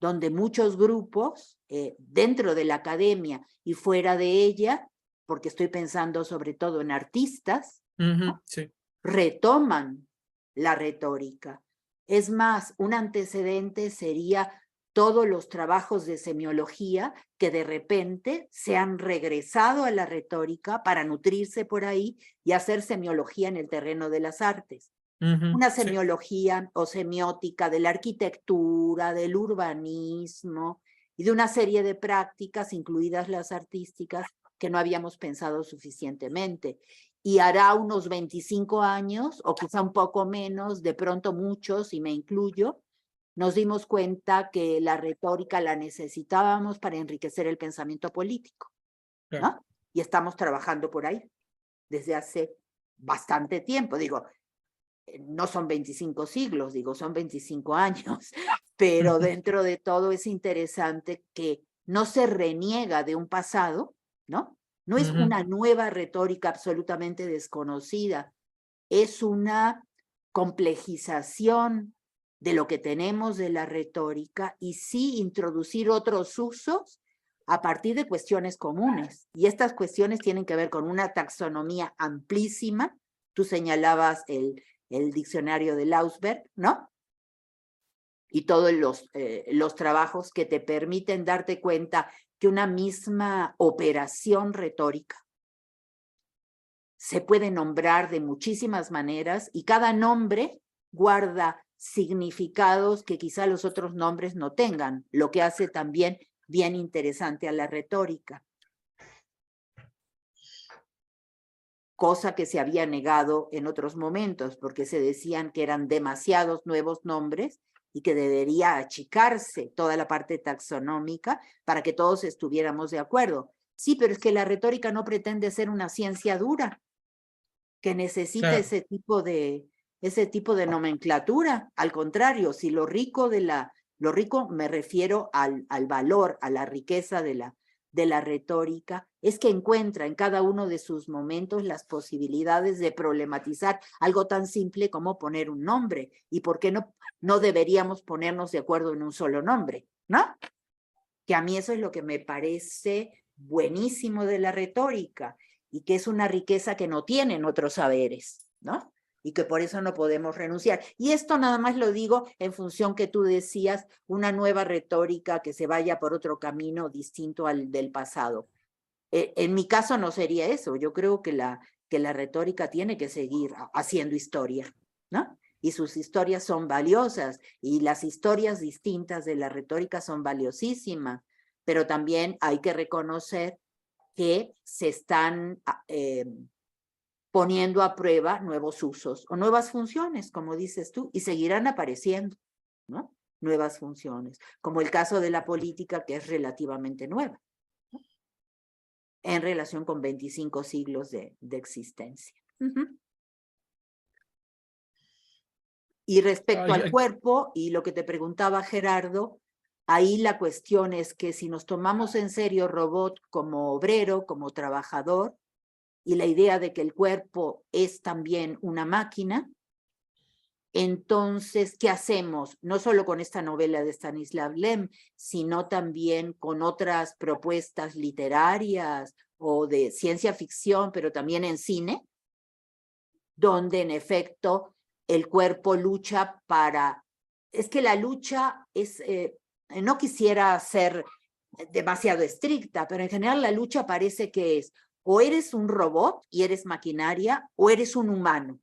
Donde muchos grupos dentro de la academia y fuera de ella, porque estoy pensando sobre todo en artistas, Ujú. ¿no? Sí. Retoman la retórica. Es más, un antecedente sería todos los trabajos de semiología que de repente se han regresado a la retórica para nutrirse por ahí y hacer semiología en el terreno de las artes. Ujú. Una Sí. semiología o semiótica de la arquitectura, del urbanismo y de una serie de prácticas, incluidas las artísticas, que no habíamos pensado suficientemente. Y hará unos 25 años, o quizá un poco menos, de pronto muchos, y me incluyo, nos dimos cuenta que la retórica la necesitábamos para enriquecer el pensamiento político, Claro. ¿no? Y estamos trabajando por ahí desde hace bastante tiempo. Digo, no son 25 siglos, digo, son 25 años, pero Ujú. dentro de todo es interesante que no se reniega de un pasado, ¿no? No es Ujú. una nueva retórica absolutamente desconocida, es una complejización de lo que tenemos de la retórica y sí introducir otros usos a partir de cuestiones comunes. Y estas cuestiones tienen que ver con una taxonomía amplísima. Tú señalabas el diccionario de Lausberg, ¿no? Y todos los trabajos que te permiten darte cuenta que una misma operación retórica se puede nombrar de muchísimas maneras y cada nombre guarda significados que quizá los otros nombres no tengan, lo que hace también bien interesante a la retórica. Cosa que se había negado en otros momentos, porque se decían que eran demasiados nuevos nombres y que debería achicarse toda la parte taxonómica para que todos estuviéramos de acuerdo. Sí, pero es que la retórica no pretende ser una ciencia dura, que necesita Claro. ese tipo de nomenclatura. Al contrario, si lo rico me refiero al valor, a la riqueza de de la retórica es que encuentra en cada uno de sus momentos las posibilidades de problematizar algo tan simple como poner un nombre. ¿Y por qué no deberíamos ponernos de acuerdo en un solo nombre? ¿No? Que a mí eso es lo que me parece buenísimo de la retórica y que es una riqueza que no tienen otros saberes, ¿no? Y que por eso no podemos renunciar. Y esto nada más lo digo en función que tú decías, una nueva retórica que se vaya por otro camino distinto al del pasado. En mi caso no sería eso. Yo creo que la retórica tiene que seguir haciendo historia, ¿no? Y sus historias son valiosas y las historias distintas de la retórica son valiosísimas, pero también hay que reconocer que se están poniendo a prueba nuevos usos o nuevas funciones, como dices tú, y seguirán apareciendo, ¿no? Nuevas funciones, como el caso de la política, que es relativamente nueva, ¿no? En relación con 25 siglos de existencia. Y respecto al cuerpo, y lo que te preguntaba Gerardo, ahí la cuestión es que si nos tomamos en serio robot como obrero, como trabajador, y la idea de que el cuerpo es también una máquina, entonces, ¿qué hacemos? No solo con esta novela de Stanislav Lem, sino también con otras propuestas literarias o de ciencia ficción, pero también en cine, donde en efecto el cuerpo lucha para... Es que la lucha es... no quisiera ser demasiado estricta, pero en general la lucha parece que es o eres un robot y eres maquinaria o eres un humano.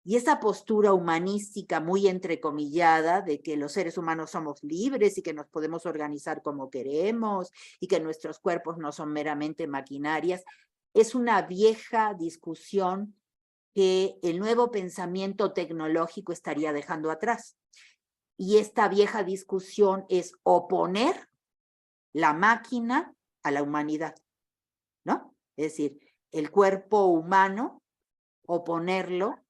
Y esa postura humanística muy entrecomillada de que los seres humanos somos libres y que nos podemos organizar como queremos y que nuestros cuerpos no son meramente maquinarias, es una vieja discusión que el nuevo pensamiento tecnológico estaría dejando atrás. Y esta vieja discusión es oponer la máquina a la humanidad, ¿no? Es decir, el cuerpo humano, oponerlo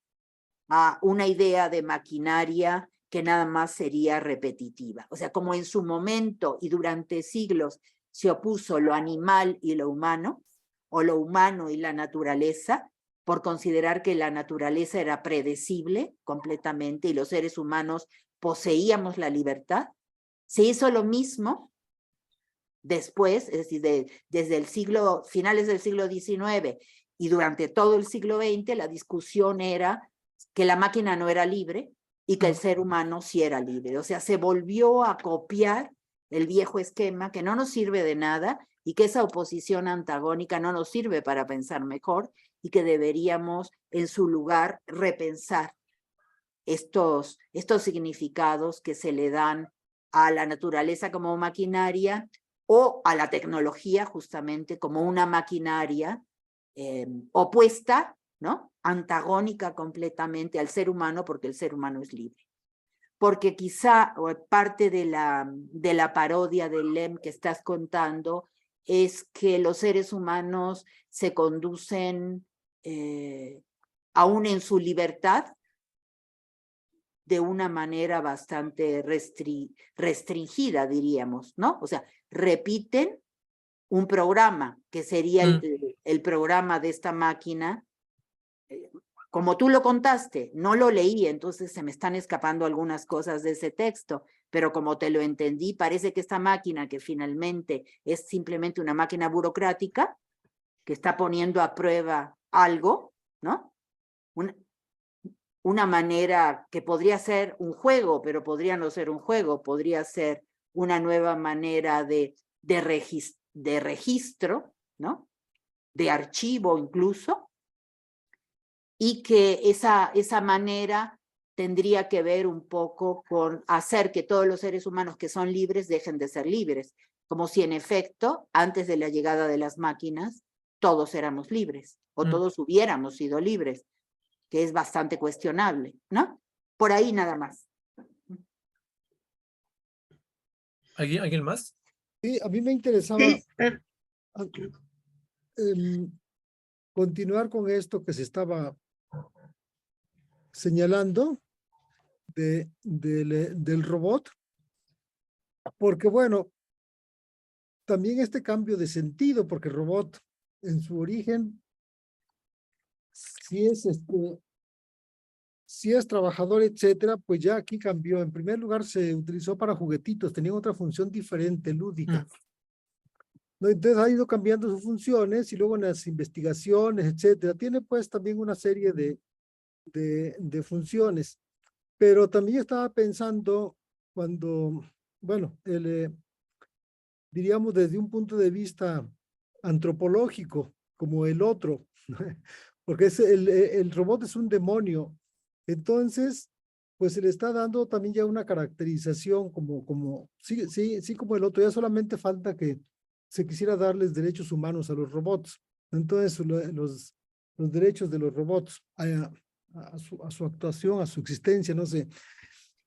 a una idea de maquinaria que nada más sería repetitiva. O sea, como en su momento y durante siglos se opuso lo animal y lo humano, o lo humano y la naturaleza, por considerar que la naturaleza era predecible completamente y los seres humanos poseíamos la libertad, se hizo lo mismo después, es decir, desde el finales del siglo XIX y durante todo el siglo XX, la discusión era que la máquina no era libre y que el ser humano sí era libre. O sea, se volvió a copiar el viejo esquema que no nos sirve de nada y que esa oposición antagónica no nos sirve para pensar mejor y que deberíamos, en su lugar, repensar estos significados que se le dan a la naturaleza como maquinaria o a la tecnología justamente como una maquinaria opuesta, ¿no? Antagónica completamente al ser humano porque el ser humano es libre. Porque quizá parte de la parodia del Lem que estás contando es que los seres humanos se conducen aún en su libertad de una manera bastante restringida, diríamos, ¿no? O sea, repiten un programa que sería el programa de esta máquina. Como tú lo contaste, no lo leí, entonces se me están escapando algunas cosas de ese texto, pero como te lo entendí, parece que esta máquina, que finalmente es simplemente una máquina burocrática, que está poniendo a prueba algo, ¿no? Una manera que podría ser un juego, pero podría no ser un juego, podría ser una nueva manera de registro, ¿no? De archivo incluso, y que esa manera tendría que ver un poco con hacer que todos los seres humanos que son libres dejen de ser libres, como si en efecto, antes de la llegada de las máquinas, todos éramos libres, o todos hubiéramos sido libres, que es bastante cuestionable, ¿no? Por ahí nada más. ¿Alguien más? Sí, a mí me interesaba continuar con esto que se estaba señalando del robot, porque bueno, también este cambio de sentido, porque el robot en su origen, si es trabajador, etcétera, pues ya aquí cambió. En primer lugar, se utilizó para juguetitos, tenía otra función diferente, lúdica. ¿No? Entonces ha ido cambiando sus funciones y luego en las investigaciones, etcétera. Tiene pues también una serie de funciones. Pero también estaba pensando cuando, bueno, diríamos desde un punto de vista antropológico, como el otro, porque el robot es un demonio. Entonces, pues se le está dando también ya una caracterización sí, como el otro, ya solamente falta que se quisiera darles derechos humanos a los robots. Entonces, los derechos de los robots a su actuación, a su existencia, no sé.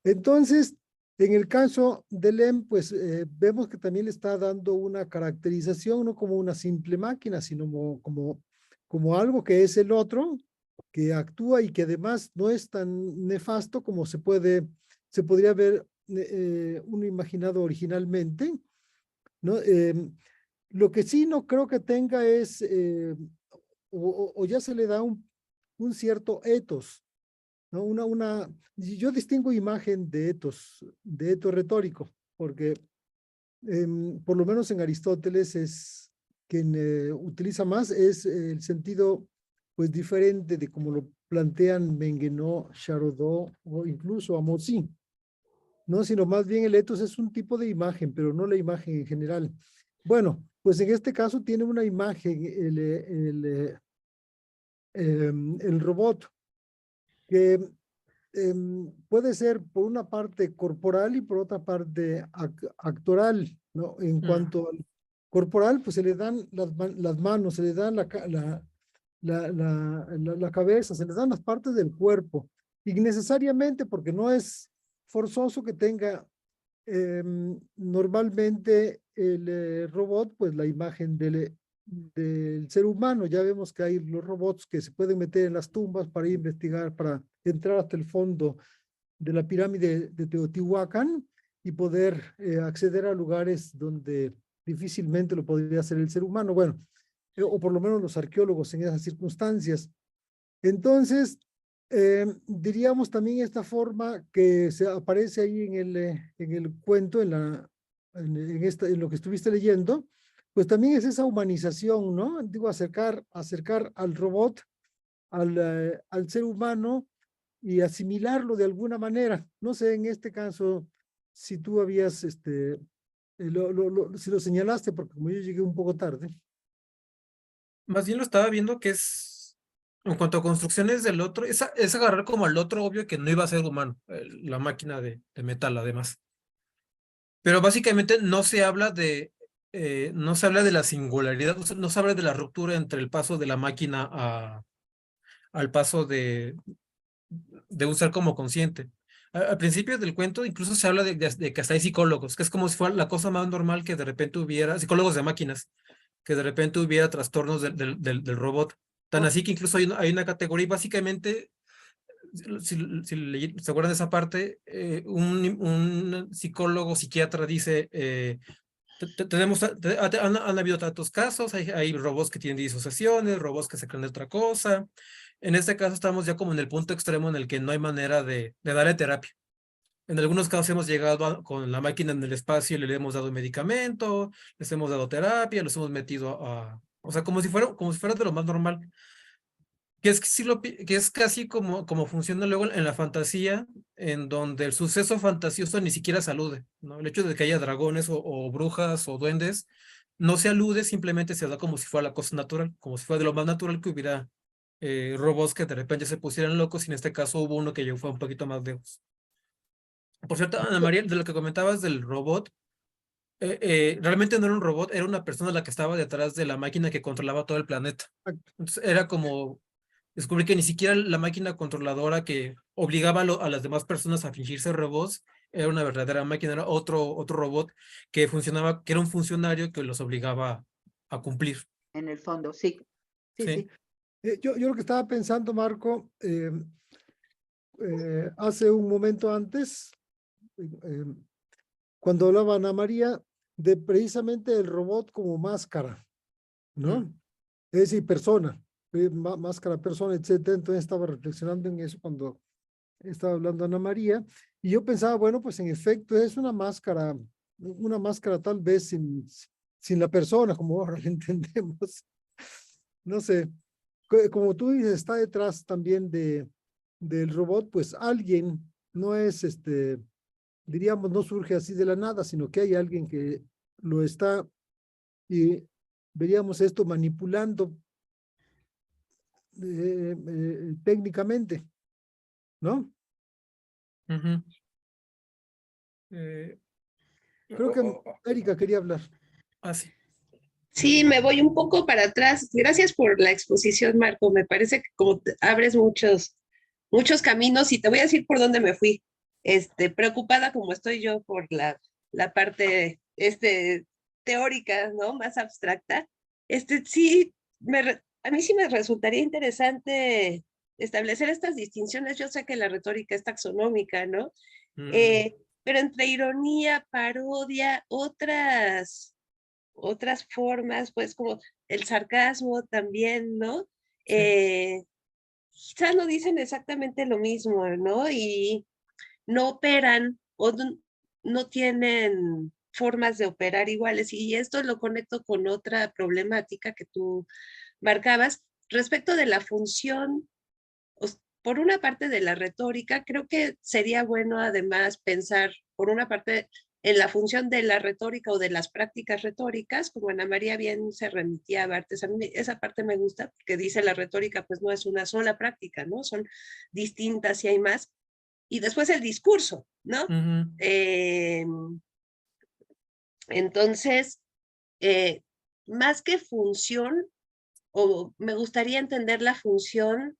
Entonces, en el caso de LEM, pues vemos que también le está dando una caracterización, no como una simple máquina, sino como algo que es el otro, que actúa y que además no es tan nefasto como se podría haber uno imaginado originalmente, ¿no? Lo que sí no creo que tenga es, o ya se le da un cierto ethos, ¿no? Yo distingo imagen de etos retórico, porque por lo menos en Aristóteles es quien utiliza más, es el sentido pues diferente de como lo plantean Menguenot, Charodot o incluso Amosí, ¿no? Sino más bien el etos es un tipo de imagen, pero no la imagen en general. Bueno, pues en este caso tiene una imagen el robot, que puede ser por una parte corporal y por otra parte actoral, ¿no? En cuanto al corporal, pues se le dan las manos, se le dan la cabeza, se les dan las partes del cuerpo, innecesariamente porque no es forzoso que tenga normalmente el robot, pues la imagen del ser humano. Ya vemos que hay los robots que se pueden meter en las tumbas para investigar, para entrar hasta el fondo de la pirámide de Teotihuacán y poder acceder a lugares donde difícilmente lo podría hacer el ser humano. Bueno, o por lo menos los arqueólogos en esas circunstancias. Entonces, diríamos también esta forma que se aparece ahí en el cuento, en lo que estuviste leyendo, pues también es esa humanización, ¿no? Digo, acercar al robot al ser humano y asimilarlo de alguna manera. No sé, en este caso, si tú habías, si lo señalaste, porque como yo llegué un poco tarde. Más bien lo estaba viendo que es, en cuanto a construcciones del otro, es agarrar como al otro obvio que no iba a ser humano, la máquina de metal además. Pero básicamente no se habla de la singularidad, no se habla de la ruptura entre el paso de la máquina al paso de un ser como consciente. Al principio del cuento incluso se habla de que hasta hay psicólogos, que es como si fuera la cosa más normal que de repente hubiera, psicólogos de máquinas, que de repente hubiera trastornos del robot. Tan así que incluso hay una categoría, y básicamente, se acuerdan de esa parte, un psicólogo, psiquiatra dice, han habido tantos casos, hay robots que tienen disociaciones, robots que se creen de otra cosa. En este caso estamos ya como en el punto extremo en el que no hay manera de darle terapia. En algunos casos hemos llegado con la máquina en el espacio y le hemos dado medicamento, les hemos dado terapia, los hemos metido o sea, como si fuera de lo más normal. Que es, que es casi como funciona luego en la fantasía, en donde el suceso fantasioso ni siquiera se alude, ¿no? El hecho de que haya dragones o brujas o duendes, no se alude, simplemente se da como si fuera la cosa natural, como si fuera de lo más natural que hubiera robots que de repente se pusieran locos, y en este caso hubo uno que llegó fue un poquito más lejos. Por cierto, Ana María, de lo que comentabas del robot, realmente no era un robot, era una persona la que estaba detrás de la máquina que controlaba todo el planeta. Entonces era como descubrí que ni siquiera la máquina controladora que obligaba a las demás personas a fingirse robots era una verdadera máquina, era otro robot que funcionaba, que era un funcionario que los obligaba a cumplir. En el fondo, sí. Sí, Sí. sí. Yo lo que estaba pensando, Marco, hace un momento antes, cuando hablaba Ana María, de precisamente el robot como máscara, ¿no? Es decir, persona, máscara, persona, etcétera. Entonces estaba reflexionando en eso cuando estaba hablando Ana María, y yo pensaba, bueno, pues en efecto es una máscara tal vez sin la persona, como ahora la entendemos. No sé, como tú dices, está detrás también del robot, pues alguien, no es diríamos, no surge así de la nada, sino que hay alguien que lo está, y veríamos esto manipulando técnicamente, ¿no? Ujú. Eh, Creo que Erika quería hablar. sí. Sí, me voy un poco para atrás. Gracias por la exposición, Marco. Me parece que como abres muchos caminos y te voy a decir por dónde me fui. Preocupada como estoy yo por la parte teórica, ¿no? Más abstracta. Sí, a mí sí me resultaría interesante establecer estas distinciones. Yo sé que la retórica es taxonómica, ¿no? Pero entre ironía, parodia, otras formas, pues como el sarcasmo también, ¿no? Quizás no dicen exactamente lo mismo, ¿no? Y no operan o no tienen formas de operar iguales. Y esto lo conecto con otra problemática que tú marcabas respecto de la función. Por una parte de la retórica, creo que sería bueno además pensar, por una parte, en la función de la retórica o de las prácticas retóricas, como Ana María bien se remitía a Barthes. A mí esa parte me gusta, porque dice la retórica pues no es una sola práctica, ¿no? Son distintas y hay más. Y después el discurso, ¿no? Entonces, más que función, o me gustaría entender la función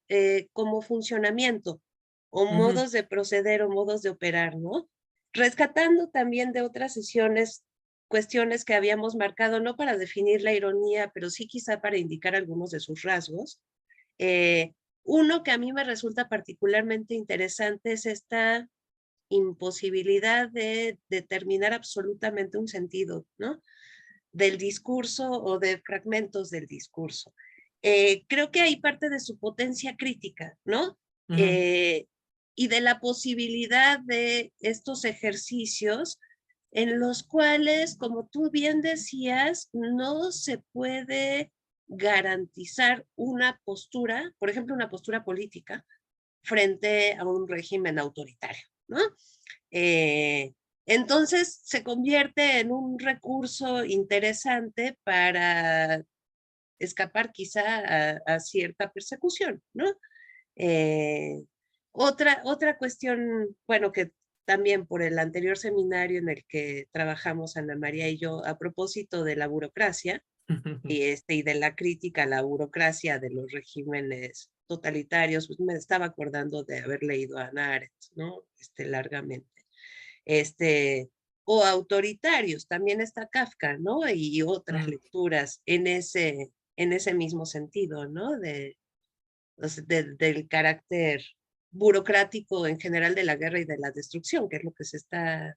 como funcionamiento o modos de proceder o modos de operar, ¿no? Rescatando también de otras sesiones cuestiones que habíamos marcado, no para definir la ironía, pero sí quizá para indicar algunos de sus rasgos. Uno que a mí me resulta particularmente interesante es esta imposibilidad de determinar absolutamente un sentido, ¿no? Del discurso o de fragmentos del discurso. Creo que hay parte de su potencia crítica, ¿no? Y de la posibilidad de estos ejercicios en los cuales, como tú bien decías, no se puede garantizar una postura, por ejemplo, una postura política frente a un régimen autoritario, ¿no? Entonces se convierte en un recurso interesante para escapar quizá a cierta persecución, ¿no? Otra cuestión, bueno, que también por el anterior seminario en el que trabajamos Ana María y yo a propósito de la burocracia y de la crítica a la burocracia de los regímenes totalitarios, pues me estaba acordando de haber leído a Hannah Arendt, ¿no? Largamente. O autoritarios, también está Kafka, ¿no? Y otras lecturas en ese mismo sentido, ¿no? Del carácter burocrático en general de la guerra y de la destrucción, que es lo que se está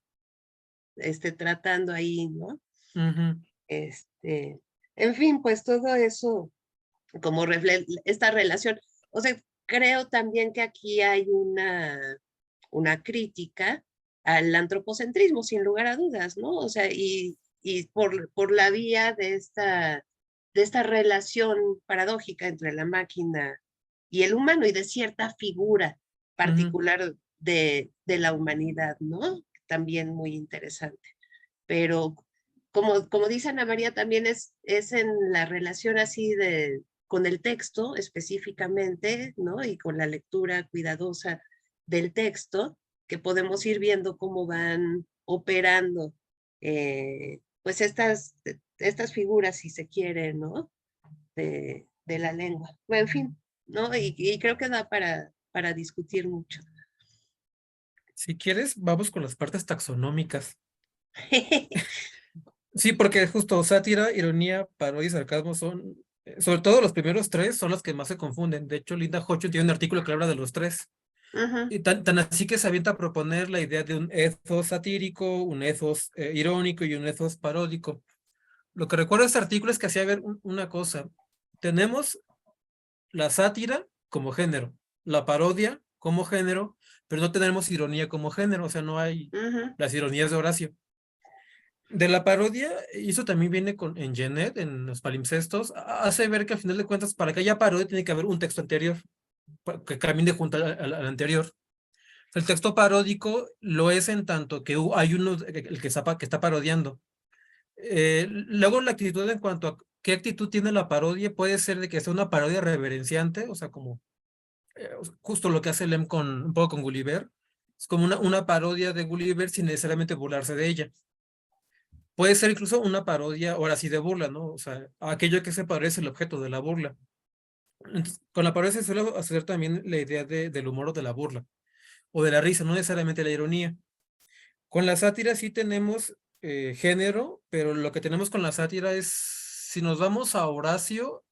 tratando ahí, ¿no? En fin, pues todo eso, como esta relación. O sea, creo también que aquí hay una crítica al antropocentrismo, sin lugar a dudas, ¿no? O sea, y por la vía de esta relación paradójica entre la máquina y el humano y de cierta figura particular de la humanidad, ¿no? También muy interesante. Pero como dice Ana María, también es en la relación así con el texto específicamente, ¿no? Y con la lectura cuidadosa del texto, que podemos ir viendo cómo van operando pues estas figuras, si se quiere, ¿no? De la lengua. Bueno, en fin, ¿no? Y creo que da para discutir mucho. Si quieres, vamos con las partes taxonómicas. Sí, porque justo sátira, ironía, parodia y sarcasmo son, sobre todo los primeros tres, son los que más se confunden. De hecho, Linda Hodgson tiene un artículo que habla de los tres. Ujú, Y tan así que se avienta a proponer la idea de un ethos satírico, un ethos irónico y un ethos paródico. Lo que recuerdo de este artículo es que hacía ver una cosa. Tenemos la sátira como género, la parodia como género, pero no tenemos ironía como género, o sea, no hay ujú, las ironías de Horacio. De la parodia, y eso también viene en Genet, en los palimpsestos, hace ver que al final de cuentas, para que haya parodia, tiene que haber un texto anterior, que camine junto al anterior. El texto paródico lo es en tanto que hay uno, el que está parodiando. Luego la actitud en cuanto a qué actitud tiene la parodia puede ser de que sea una parodia reverenciante, o sea, como justo lo que hace Lem un poco con Gulliver. Es como una parodia de Gulliver sin necesariamente burlarse de ella. Puede ser incluso una parodia, ahora sí, de burla, ¿no? O sea, aquello que se parece el objeto de la burla. Entonces, con la parodia se suele hacer también la idea del humor o de la burla, o de la risa, no necesariamente la ironía. Con la sátira sí tenemos género, pero lo que tenemos con la sátira es, si nos vamos a Horacio,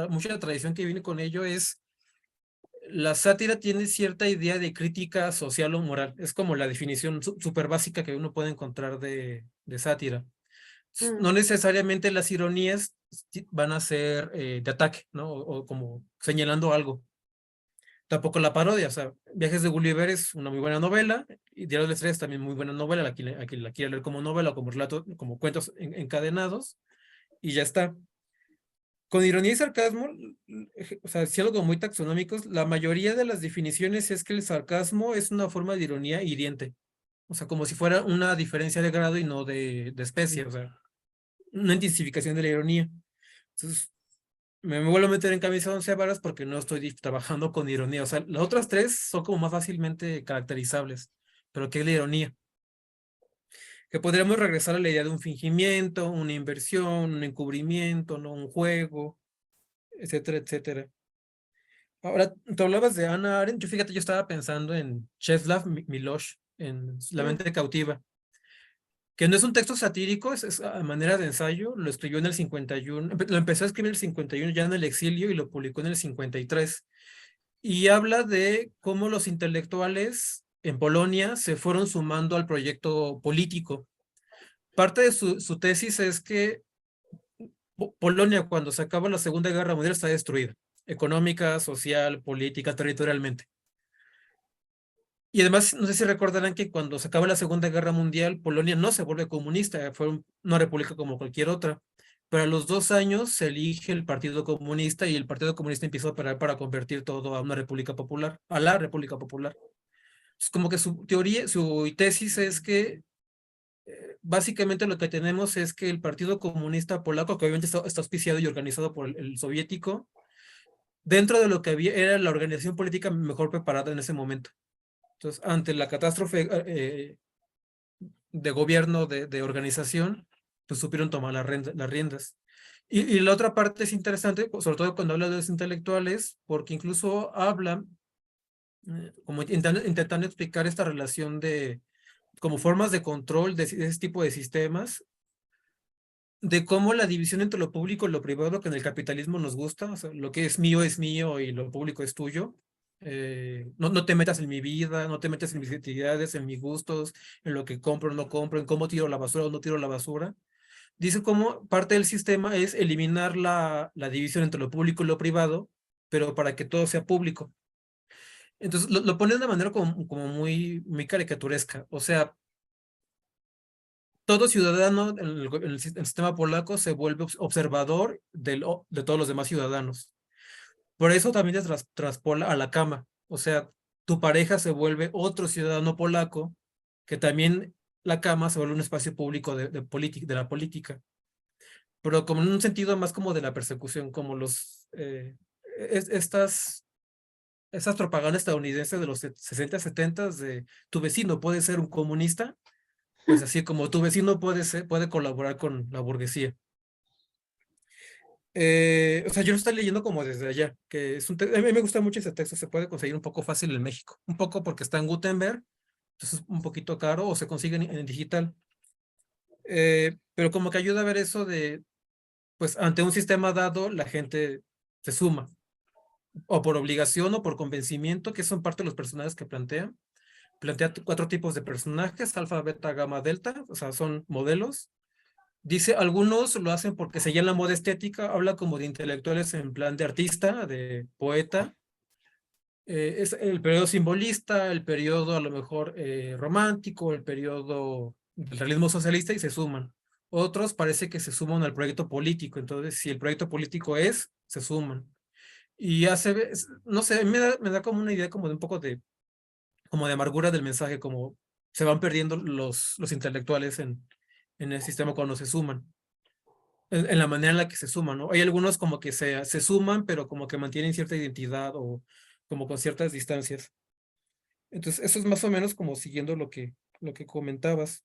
mucha de la tradición que viene con ello es, la sátira tiene cierta idea de crítica social o moral. Es como la definición súper básica que uno puede encontrar de sátira. mm, No necesariamente las ironías van a ser de ataque, ¿no? O como señalando algo. Tampoco la parodia, o sea, Viajes de Gulliver es una muy buena novela, y Diario de las Estrellas también muy buena novela, a quien la quiera leer como novela o como relato, como cuentos encadenados, y ya está. Con ironía y sarcasmo, o sea, si algo muy taxonómicos, la mayoría de las definiciones es que el sarcasmo es una forma de ironía hiriente, o sea, como si fuera una diferencia de grado y no de especie, o sea, una intensificación de la ironía. Entonces, me vuelvo a meter en camisa de 11 varas porque no estoy trabajando con ironía. O sea, las otras tres son como más fácilmente caracterizables. Pero ¿qué es la ironía? Que podríamos regresar a la idea de un fingimiento, una inversión, un encubrimiento, ¿no? Un juego, etcétera, etcétera. Ahora, tú hablabas de Hannah Arendt. Yo fíjate, yo estaba pensando en Czeslaw Milosz, en La mm, mente cautiva, que no es un texto satírico, es a manera de ensayo. Lo escribió en el 51, lo empezó a escribir en el 51 ya en el exilio y lo publicó en el 53. Y habla de cómo los intelectuales en Polonia se fueron sumando al proyecto político. Parte de su tesis es que Polonia, cuando se acaba la Segunda Guerra Mundial, está destruida, económica, social, política, territorialmente. Y además, no sé si recordarán que cuando se acaba la Segunda Guerra Mundial, Polonia no se vuelve comunista, fue una república como cualquier otra. Pero a los 2 años se elige el Partido Comunista y el Partido Comunista empieza a operar para convertir todo a una república popular, a la República Popular. Es como que su teoría, su tesis es que básicamente lo que tenemos es que el Partido Comunista Polaco, que obviamente está auspiciado y organizado por el soviético, dentro de lo que había, era la organización política mejor preparada en ese momento. Entonces, ante la catástrofe de gobierno, de organización, pues supieron tomar las riendas. Y la otra parte es interesante, sobre todo cuando habla de los intelectuales, porque incluso habla, como intentando explicar esta relación de, como formas de control de ese tipo de sistemas, de cómo la división entre lo público y lo privado, que en el capitalismo nos gusta, o sea, lo que es mío y lo público es tuyo. No te metas en mi vida, no te metas en mis actividades, en mis gustos, en lo que compro o no compro, en cómo tiro la basura o no tiro la basura. Dice cómo parte del sistema es eliminar la división entre lo público y lo privado, pero para que todo sea público. Entonces lo pone de una manera como muy caricaturesca. O sea, todo ciudadano en el sistema polaco se vuelve observador de todos los demás ciudadanos. Por eso también te traspola a la cama. O sea, tu pareja se vuelve otro ciudadano polaco, que también la cama se vuelve un espacio público de la política. Pero como en un sentido más como de la persecución, como estas propagandas estadounidenses de los 60, 70 de tu vecino puede ser un comunista, pues así como tu vecino puede colaborar con la burguesía. O sea, yo lo estoy leyendo como desde allá, que a mí me gusta mucho ese texto, se puede conseguir un poco fácil en México, un poco porque está en Gutenberg, entonces es un poquito caro, o se consigue en digital. Pero como que ayuda a ver eso de, pues ante un sistema dado, la gente se suma. o por obligación o por convencimiento, que son parte de los personajes que plantea. Plantea 4 tipos de personajes, alfa, beta, gamma, delta, o sea, son modelos. Dice, algunos lo hacen porque seguían la moda estética, habla como de intelectuales en plan de artista, de poeta. Es el periodo simbolista, el periodo a lo mejor romántico, el periodo del realismo socialista y se suman. Otros parece que se suman al proyecto político, entonces si el proyecto político se suman. Y hace, no sé, me da como una idea como de un poco de, como de amargura del mensaje, como se van perdiendo los intelectuales en el sistema cuando se suman. En la manera en la que se suman, ¿no? Hay algunos como que se suman, pero como que mantienen cierta identidad o como con ciertas distancias. Entonces, eso es más o menos como siguiendo lo que comentabas.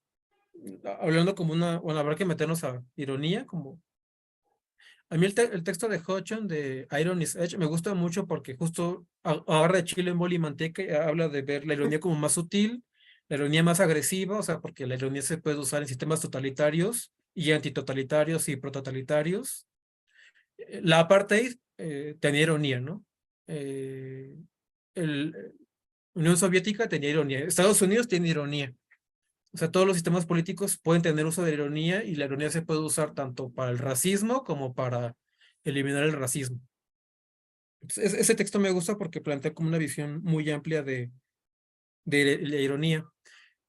Hablando como bueno, habrá que meternos a ironía, como... A mí el texto de Hodgson, de Iron is Edge, me gusta mucho porque justo agarra de chile, mole y manteca y habla de ver la ironía como más sutil, la ironía más agresiva, o sea, porque la ironía se puede usar en sistemas totalitarios y antitotalitarios y prototalitarios. La apartheid tenía ironía, ¿no? La Unión Soviética tenía ironía. Estados Unidos tiene ironía. O sea, todos los sistemas políticos pueden tener uso de ironía y la ironía se puede usar tanto para el racismo como para eliminar el racismo. Ese texto me gusta porque plantea como una visión muy amplia de la ironía.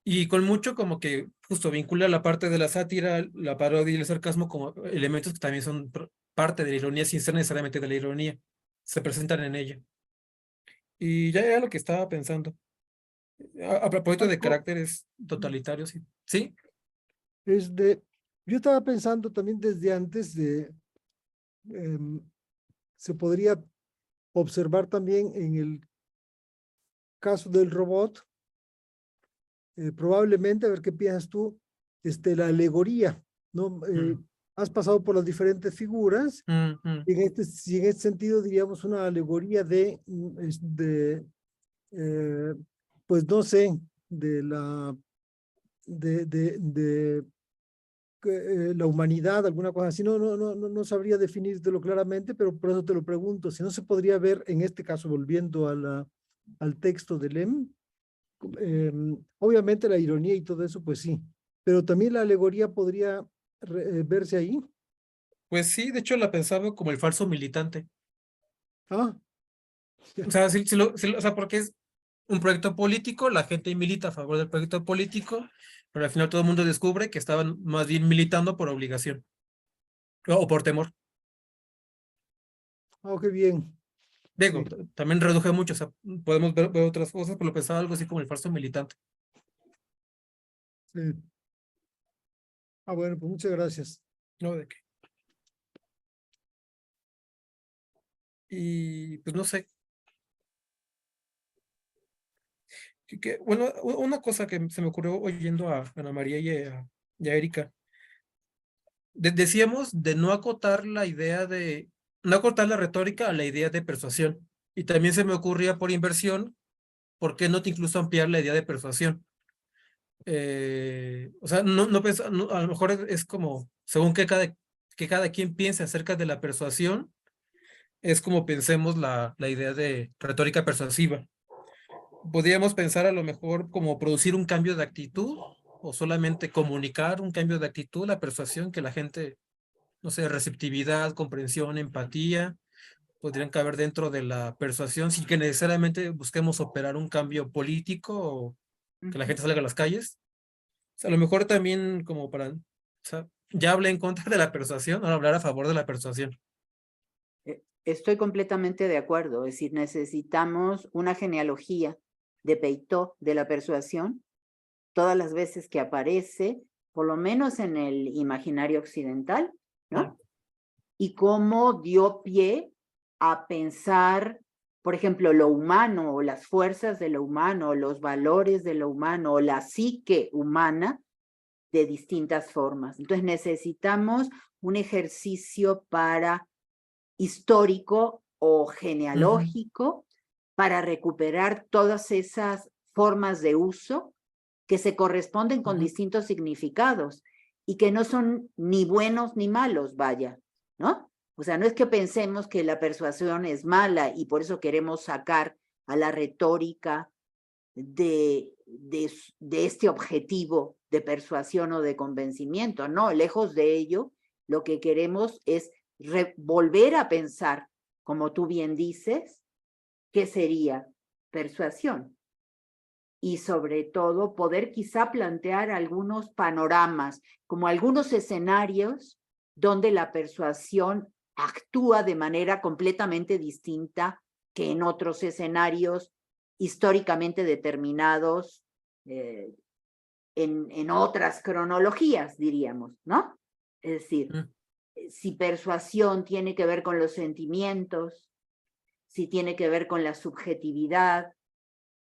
Y con mucho como que justo vincula la parte de la sátira, la parodia y el sarcasmo como elementos que también son parte de la ironía sin ser necesariamente de la ironía. Se presentan en ella. Y ya era lo que estaba pensando. A propósito de Algo caracteres totalitarios, ¿sí? ¿Sí? es de, yo estaba pensando también desde antes de, se podría observar también en el caso del robot, probablemente, a ver qué piensas tú, la alegoría, ¿no? Has pasado por las diferentes figuras y en este sentido diríamos una alegoría pues no sé, de la humanidad, alguna cosa así, no sabría definírtelo claramente, pero por eso te lo pregunto, si no se podría ver en este caso, volviendo al texto de Lem, obviamente la ironía y todo eso, pues sí, pero también la alegoría podría verse ahí. Pues sí, de hecho la pensaba como el falso militante. Ah, O sea, o sea, porque es un proyecto político, la gente milita a favor del proyecto político, pero al final todo el mundo descubre que estaban más bien militando por obligación o por temor. qué bien. Digo, Sí, también reduje mucho, o sea, podemos ver otras cosas, pero pensaba algo así como el falso militante. sí. Bueno, pues muchas gracias. ¿No? ¿De qué? Y pues no sé. Bueno, una cosa que se me ocurrió oyendo a Ana María y a Erika. Decíamos de no acotar no acotar la retórica a la idea de persuasión. Y también se me ocurría por inversión, ¿por qué no te incluso ampliar la idea de persuasión? O sea, a lo mejor es como, según que cada quien piense acerca de la persuasión, es como pensemos la idea de retórica persuasiva. Podríamos pensar a lo mejor como producir un cambio de actitud o solamente comunicar un cambio de actitud, la persuasión, que la gente, no sé, receptividad, comprensión, empatía, podrían caber dentro de la persuasión sin que necesariamente busquemos operar un cambio político o que la gente salga a las calles. O sea, a lo mejor también como para, o sea, ya hablé en contra de la persuasión, ahora hablar a favor de la persuasión. Estoy completamente de acuerdo, es decir, necesitamos una genealogía de Peitó de la persuasión, todas las veces que aparece, por lo menos en el imaginario occidental, ¿no? Y cómo dio pie a pensar, por ejemplo, lo humano o las fuerzas de lo humano, los valores de lo humano o la psique humana de distintas formas. Entonces necesitamos un ejercicio histórico o genealógico para recuperar todas esas formas de uso que se corresponden con distintos significados y que no son ni buenos ni malos, vaya, ¿no? O sea, no es que pensemos que la persuasión es mala y por eso queremos sacar a la retórica de este objetivo de persuasión o de convencimiento. No, lejos de ello, lo que queremos es volver a pensar, como tú bien dices, qué sería persuasión. Y sobre todo poder quizá plantear algunos panoramas, como algunos escenarios donde la persuasión actúa de manera completamente distinta que en otros escenarios históricamente determinados en otras cronologías, diríamos, ¿no? Es decir, si persuasión tiene que ver con los sentimientos, si tiene que ver con la subjetividad,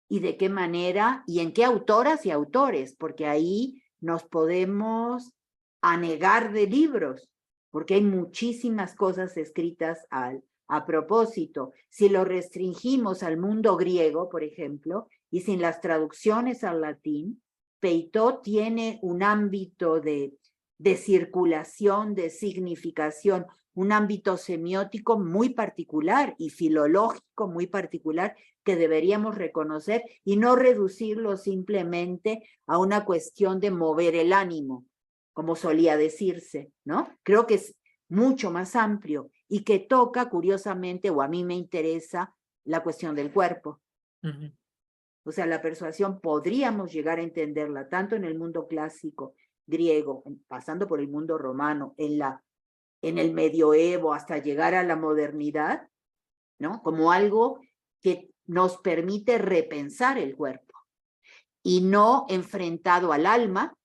y de qué manera, y en qué autoras y autores, porque ahí nos podemos anegar de libros, porque hay muchísimas cosas escritas a propósito. Si lo restringimos al mundo griego, por ejemplo, y sin las traducciones al latín, Peitó tiene un ámbito de circulación, de significación, un ámbito semiótico muy particular y filológico muy particular que deberíamos reconocer y no reducirlo simplemente a una cuestión de mover el ánimo, como solía decirse, ¿no? Creo que es mucho más amplio y que toca, curiosamente, o a mí me interesa, la cuestión del cuerpo. O sea, la persuasión podríamos llegar a entenderla tanto en el mundo clásico griego, pasando por el mundo romano, en el medioevo, hasta llegar a la modernidad, ¿no? Como algo que nos permite repensar el cuerpo y no enfrentado al alma,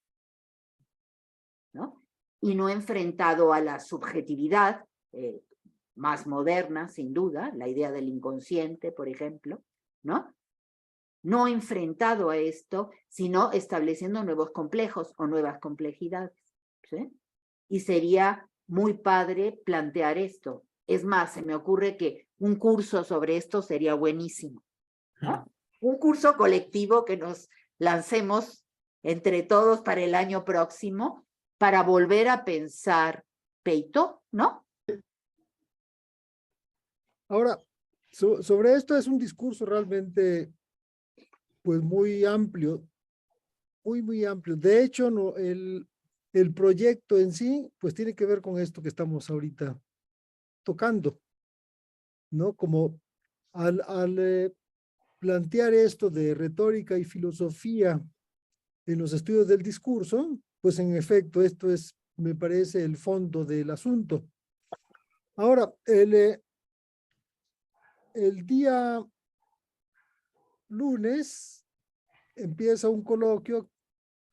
¿no? Y no enfrentado a la subjetividad más moderna, sin duda, la idea del inconsciente, por ejemplo, ¿no? No enfrentado a esto, sino estableciendo nuevos complejos o nuevas complejidades, ¿sí? Y sería muy padre plantear esto. Es más, se me ocurre que un curso sobre esto sería buenísimo, ¿no? Un curso colectivo que nos lancemos entre todos para el año próximo para volver a pensar Peitó, ¿no? Ahora, sobre esto es un discurso realmente pues muy amplio, muy amplio. De hecho, no, el proyecto en sí, pues tiene que ver con esto que estamos ahorita tocando, ¿no? Como al plantear esto de retórica y filosofía en los estudios del discurso, pues en efecto, esto es, me parece, el fondo del asunto. Ahora, el día lunes empieza un coloquio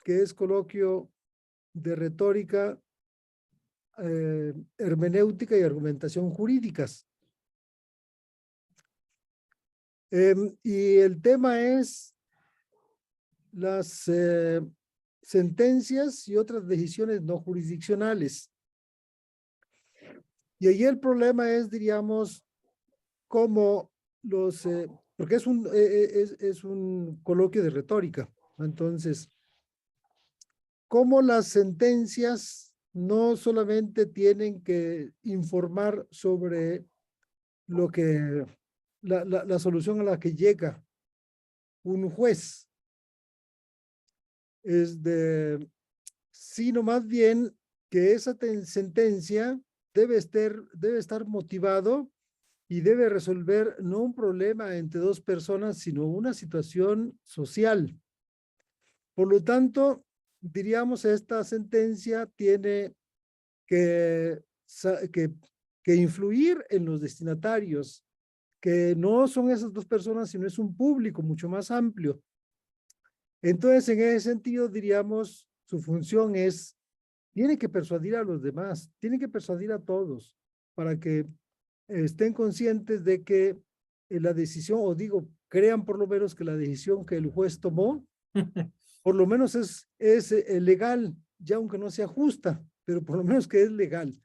que es coloquio de retórica, hermenéutica y argumentación jurídicas. Y el tema es las sentencias y otras decisiones no jurisdiccionales. Y ahí el problema es, diríamos, cómo los, porque es un coloquio de retórica, entonces, cómo las sentencias no solamente tienen que informar sobre lo que, la solución a la que llega un juez, sino más bien que esa sentencia debe estar motivado y debe resolver no un problema entre dos personas, sino una situación social. Por lo tanto, diríamos, esta sentencia tiene que influir en los destinatarios, que no son esas dos personas, sino es un público mucho más amplio. Entonces, en ese sentido, diríamos, su función tiene que persuadir a los demás, tiene que persuadir a todos, para que estén conscientes de que la decisión, o digo, crean por lo menos que la decisión que el juez tomó, por lo menos es legal, ya aunque no sea justa, pero por lo menos que es legal,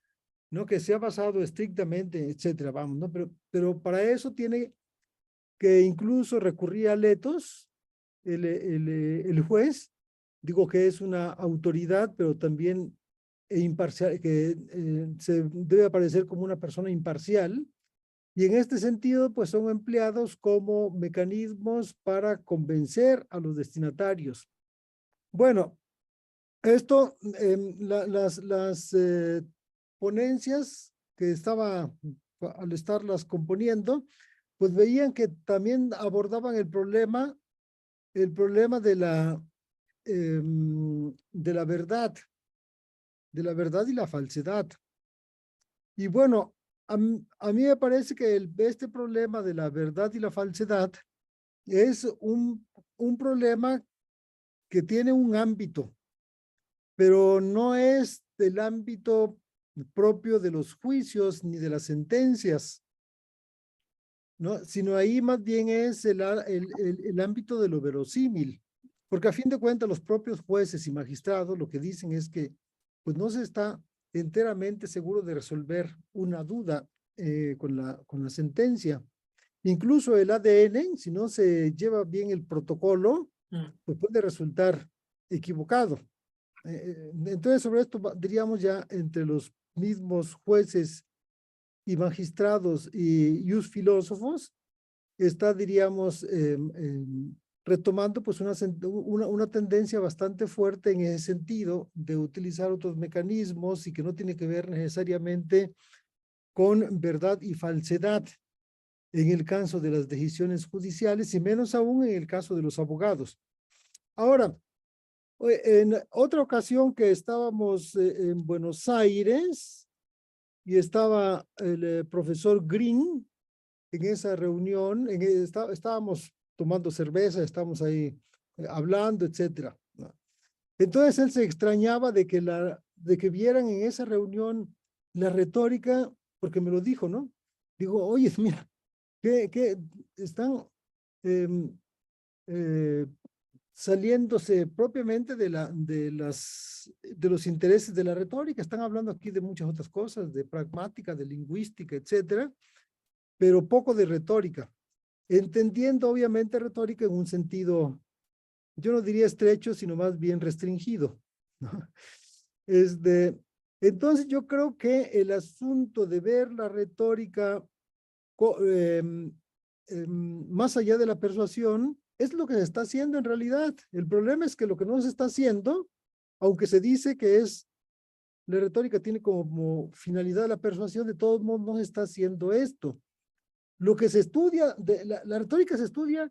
no que sea basado estrictamente, etcétera, vamos, ¿no? Pero para eso tiene que incluso recurrir a letos, el juez, digo que es una autoridad, pero también imparcial, que se debe aparecer como una persona imparcial, y en este sentido, pues son empleados como mecanismos para convencer a los destinatarios. Bueno, esto, las ponencias que estaba, al estarlas componiendo, pues veían que también abordaban el problema de la verdad y la falsedad. Y bueno, a mí me parece que este problema de la verdad y la falsedad es un problema que tiene un ámbito, pero no es del ámbito propio de los juicios ni de las sentencias, ¿no? Sino ahí más bien es el ámbito de lo verosímil, porque a fin de cuentas los propios jueces y magistrados lo que dicen es que pues no se está enteramente seguro de resolver una duda con la sentencia. Incluso el ADN, si no se lleva bien el protocolo, pues puede resultar equivocado. Entonces, sobre esto diríamos ya entre los mismos jueces y magistrados y los filósofos, está, diríamos, retomando pues una tendencia bastante fuerte en ese sentido de utilizar otros mecanismos y que no tiene que ver necesariamente con verdad y falsedad en el caso de las decisiones judiciales y menos aún en el caso de los abogados. Ahora, en otra ocasión que estábamos en Buenos Aires y estaba el profesor Green en esa reunión, estábamos tomando cerveza, estábamos ahí hablando, etcétera, ¿no? Entonces él se extrañaba de que vieran en esa reunión la retórica, porque me lo dijo, ¿no? Digo, oye, mira, que están saliéndose propiamente de los intereses de la retórica. Están hablando aquí de muchas otras cosas, de pragmática, de lingüística, etcétera, pero poco de retórica. Entendiendo obviamente retórica en un sentido, yo no diría estrecho, sino más bien restringido, ¿no? Entonces yo creo que el asunto de ver la retórica más allá de la persuasión es lo que se está haciendo en realidad. El problema es que lo que no se está haciendo, aunque se dice que la retórica tiene como finalidad la persuasión, de todos modos no se está haciendo esto. Lo que se estudia, la retórica se estudia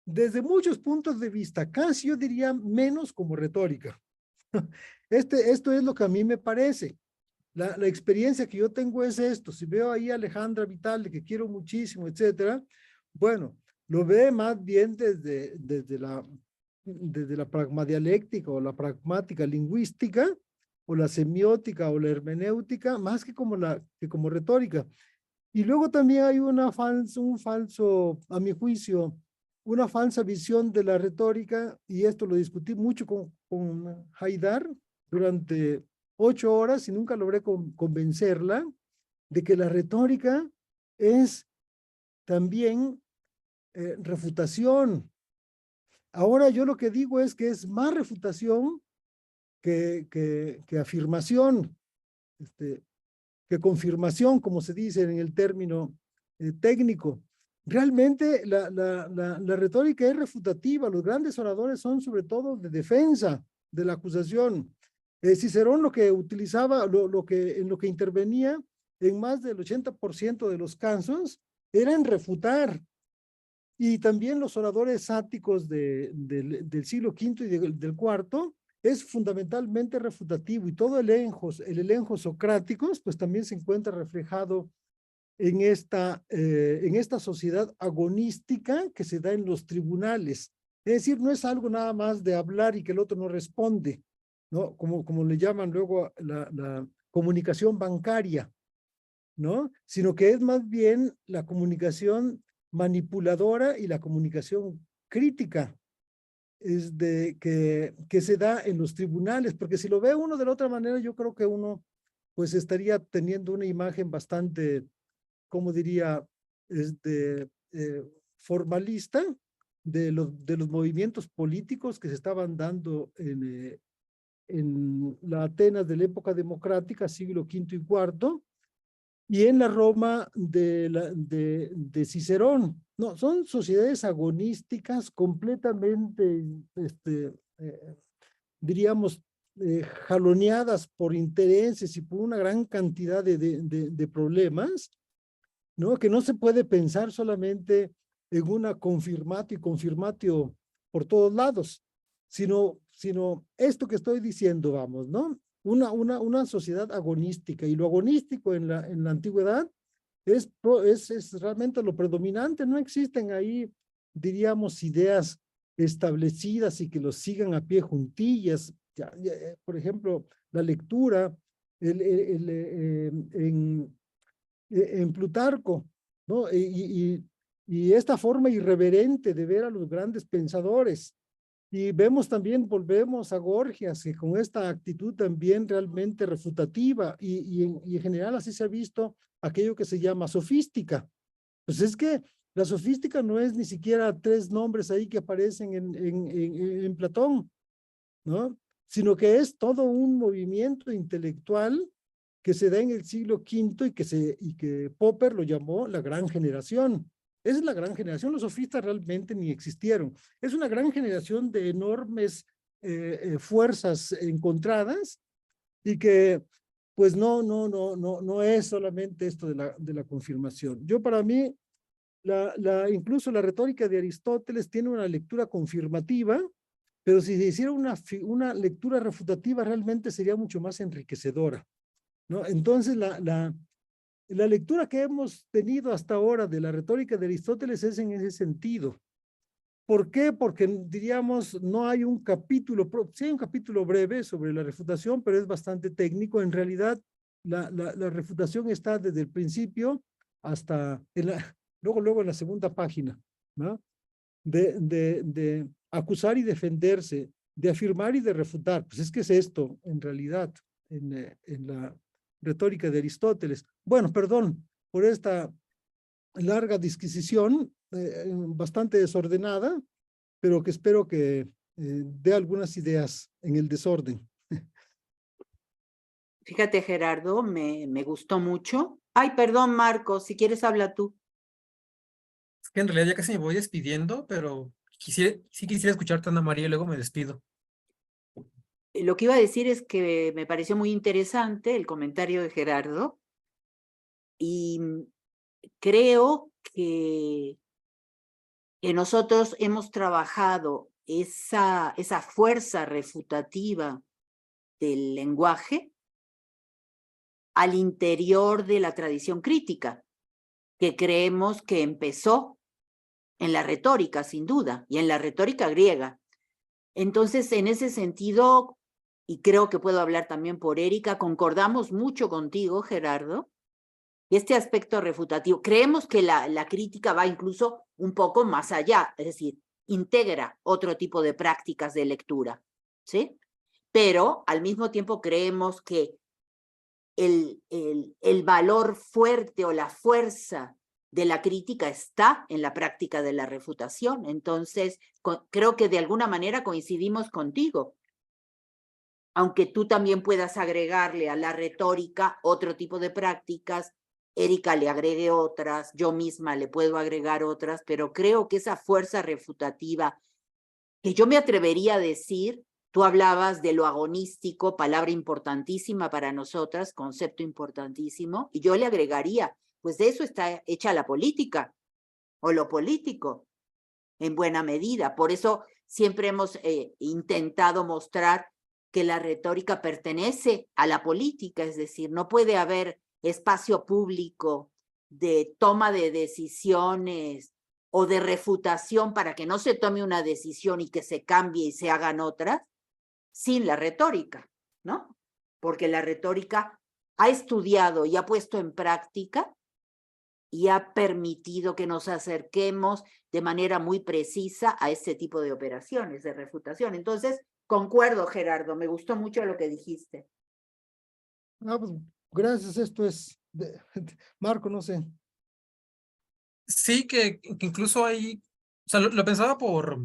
desde muchos puntos de vista, casi yo diría menos como retórica. Esto es lo que a mí me parece. La experiencia que yo tengo es esto. Si veo ahí a Alejandra Vital, que quiero muchísimo, etcétera, bueno, lo ve más bien desde la pragmadialéctica o la pragmática lingüística, o la semiótica o la hermenéutica, más que como retórica. Y luego también hay a mi juicio, una falsa visión de la retórica, y esto lo discutí mucho con Haidar durante 8 horas y nunca logré convencerla de que la retórica es también refutación. Ahora yo lo que digo es que es más refutación que afirmación, que confirmación, como se dice en el término técnico. Realmente la retórica es refutativa. Los grandes oradores son sobre todo de defensa de la acusación. Cicerón lo que utilizaba, en lo que intervenía en más del 80% de los casos, era en refutar. Y también los oradores sáticos del siglo V y del IV es fundamentalmente refutativo, y todo el elenco socráticos pues también se encuentra reflejado en esta sociedad agonística que se da en los tribunales. Es decir, no es algo nada más de hablar y que el otro no responde, ¿no? Como le llaman luego la comunicación bancaria, ¿no? Sino que es más bien la comunicación manipuladora y la comunicación crítica que se da en los tribunales, porque si lo ve uno de la otra manera, yo creo que uno pues estaría teniendo una imagen bastante, ¿cómo diría?, formalista de los movimientos políticos que se estaban dando en la Atenas de la época democrática, siglo V y IV, y en la Roma de Cicerón. No, son sociedades agonísticas completamente, diríamos, jaloneadas por intereses y por una gran cantidad de problemas, ¿no? Que no se puede pensar solamente en una confirmatio y confirmatio por todos lados, sino esto que estoy diciendo, vamos, ¿no? Una sociedad agonística, y lo agonístico en la antigüedad es realmente lo predominante. No existen ahí, diríamos, ideas establecidas y que los sigan a pie juntillas. Por ejemplo, la lectura en Plutarco, ¿no? Y esta forma irreverente de ver a los grandes pensadores. Y vemos también, volvemos a Gorgias, que con esta actitud también realmente refutativa, y en general así se ha visto aquello que se llama sofística. Pues es que la sofística no es ni siquiera 3 nombres ahí que aparecen en Platón, ¿no? Sino que es todo un movimiento intelectual que se da en el siglo V y que Popper lo llamó la gran generación. Esa es la gran generación. Los sofistas realmente ni existieron. Es una gran generación de enormes fuerzas encontradas, y que pues no es solamente esto de la confirmación. Yo, para mí, incluso la retórica de Aristóteles tiene una lectura confirmativa, pero si se hiciera una lectura refutativa realmente sería mucho más enriquecedora, ¿no? Entonces la lectura que hemos tenido hasta ahora de la retórica de Aristóteles es en ese sentido. ¿Por qué? Porque, diríamos, no hay un capítulo, sí hay un capítulo breve sobre la refutación, pero es bastante técnico. En realidad, la refutación está desde el principio hasta, luego en la segunda página, ¿no? De acusar y defenderse, de afirmar y de refutar. Pues es que es esto, en realidad, en la retórica de Aristóteles. Bueno, perdón por esta larga disquisición, bastante desordenada, pero que espero que dé algunas ideas en el desorden. Fíjate, Gerardo, me gustó mucho. Ay, perdón, Marco, si quieres habla tú. Es que en realidad ya casi me voy despidiendo, pero sí quisiera escucharte, Ana María, y luego me despido. Lo que iba a decir es que me pareció muy interesante el comentario de Gerardo, y creo que nosotros hemos trabajado esa fuerza refutativa del lenguaje al interior de la tradición crítica, que creemos que empezó en la retórica, sin duda, y en la retórica griega. Entonces, en ese sentido, y creo que puedo hablar también por Erika, concordamos mucho contigo, Gerardo, este aspecto refutativo. Creemos que la crítica va incluso un poco más allá, es decir, integra otro tipo de prácticas de lectura, ¿sí? Pero al mismo tiempo creemos que el valor fuerte o la fuerza de la crítica está en la práctica de la refutación. Entonces, creo que de alguna manera coincidimos contigo, aunque tú también puedas agregarle a la retórica otro tipo de prácticas. Erika le agregue otras, yo misma le puedo agregar otras, pero creo que esa fuerza refutativa, que yo me atrevería a decir, tú hablabas de lo agonístico, palabra importantísima para nosotras, concepto importantísimo, y yo le agregaría, pues de eso está hecha la política, o lo político, en buena medida. Por eso siempre hemos intentado mostrar que la retórica pertenece a la política, es decir, no puede haber espacio público de toma de decisiones o de refutación para que no se tome una decisión y que se cambie y se hagan otras sin la retórica, ¿no? Porque la retórica ha estudiado y ha puesto en práctica y ha permitido que nos acerquemos de manera muy precisa a este tipo de operaciones de refutación. Entonces, concuerdo, Gerardo, me gustó mucho lo que dijiste. Pues, gracias, esto es, Marco, no sé. Sí, que incluso hay, o sea, lo pensaba por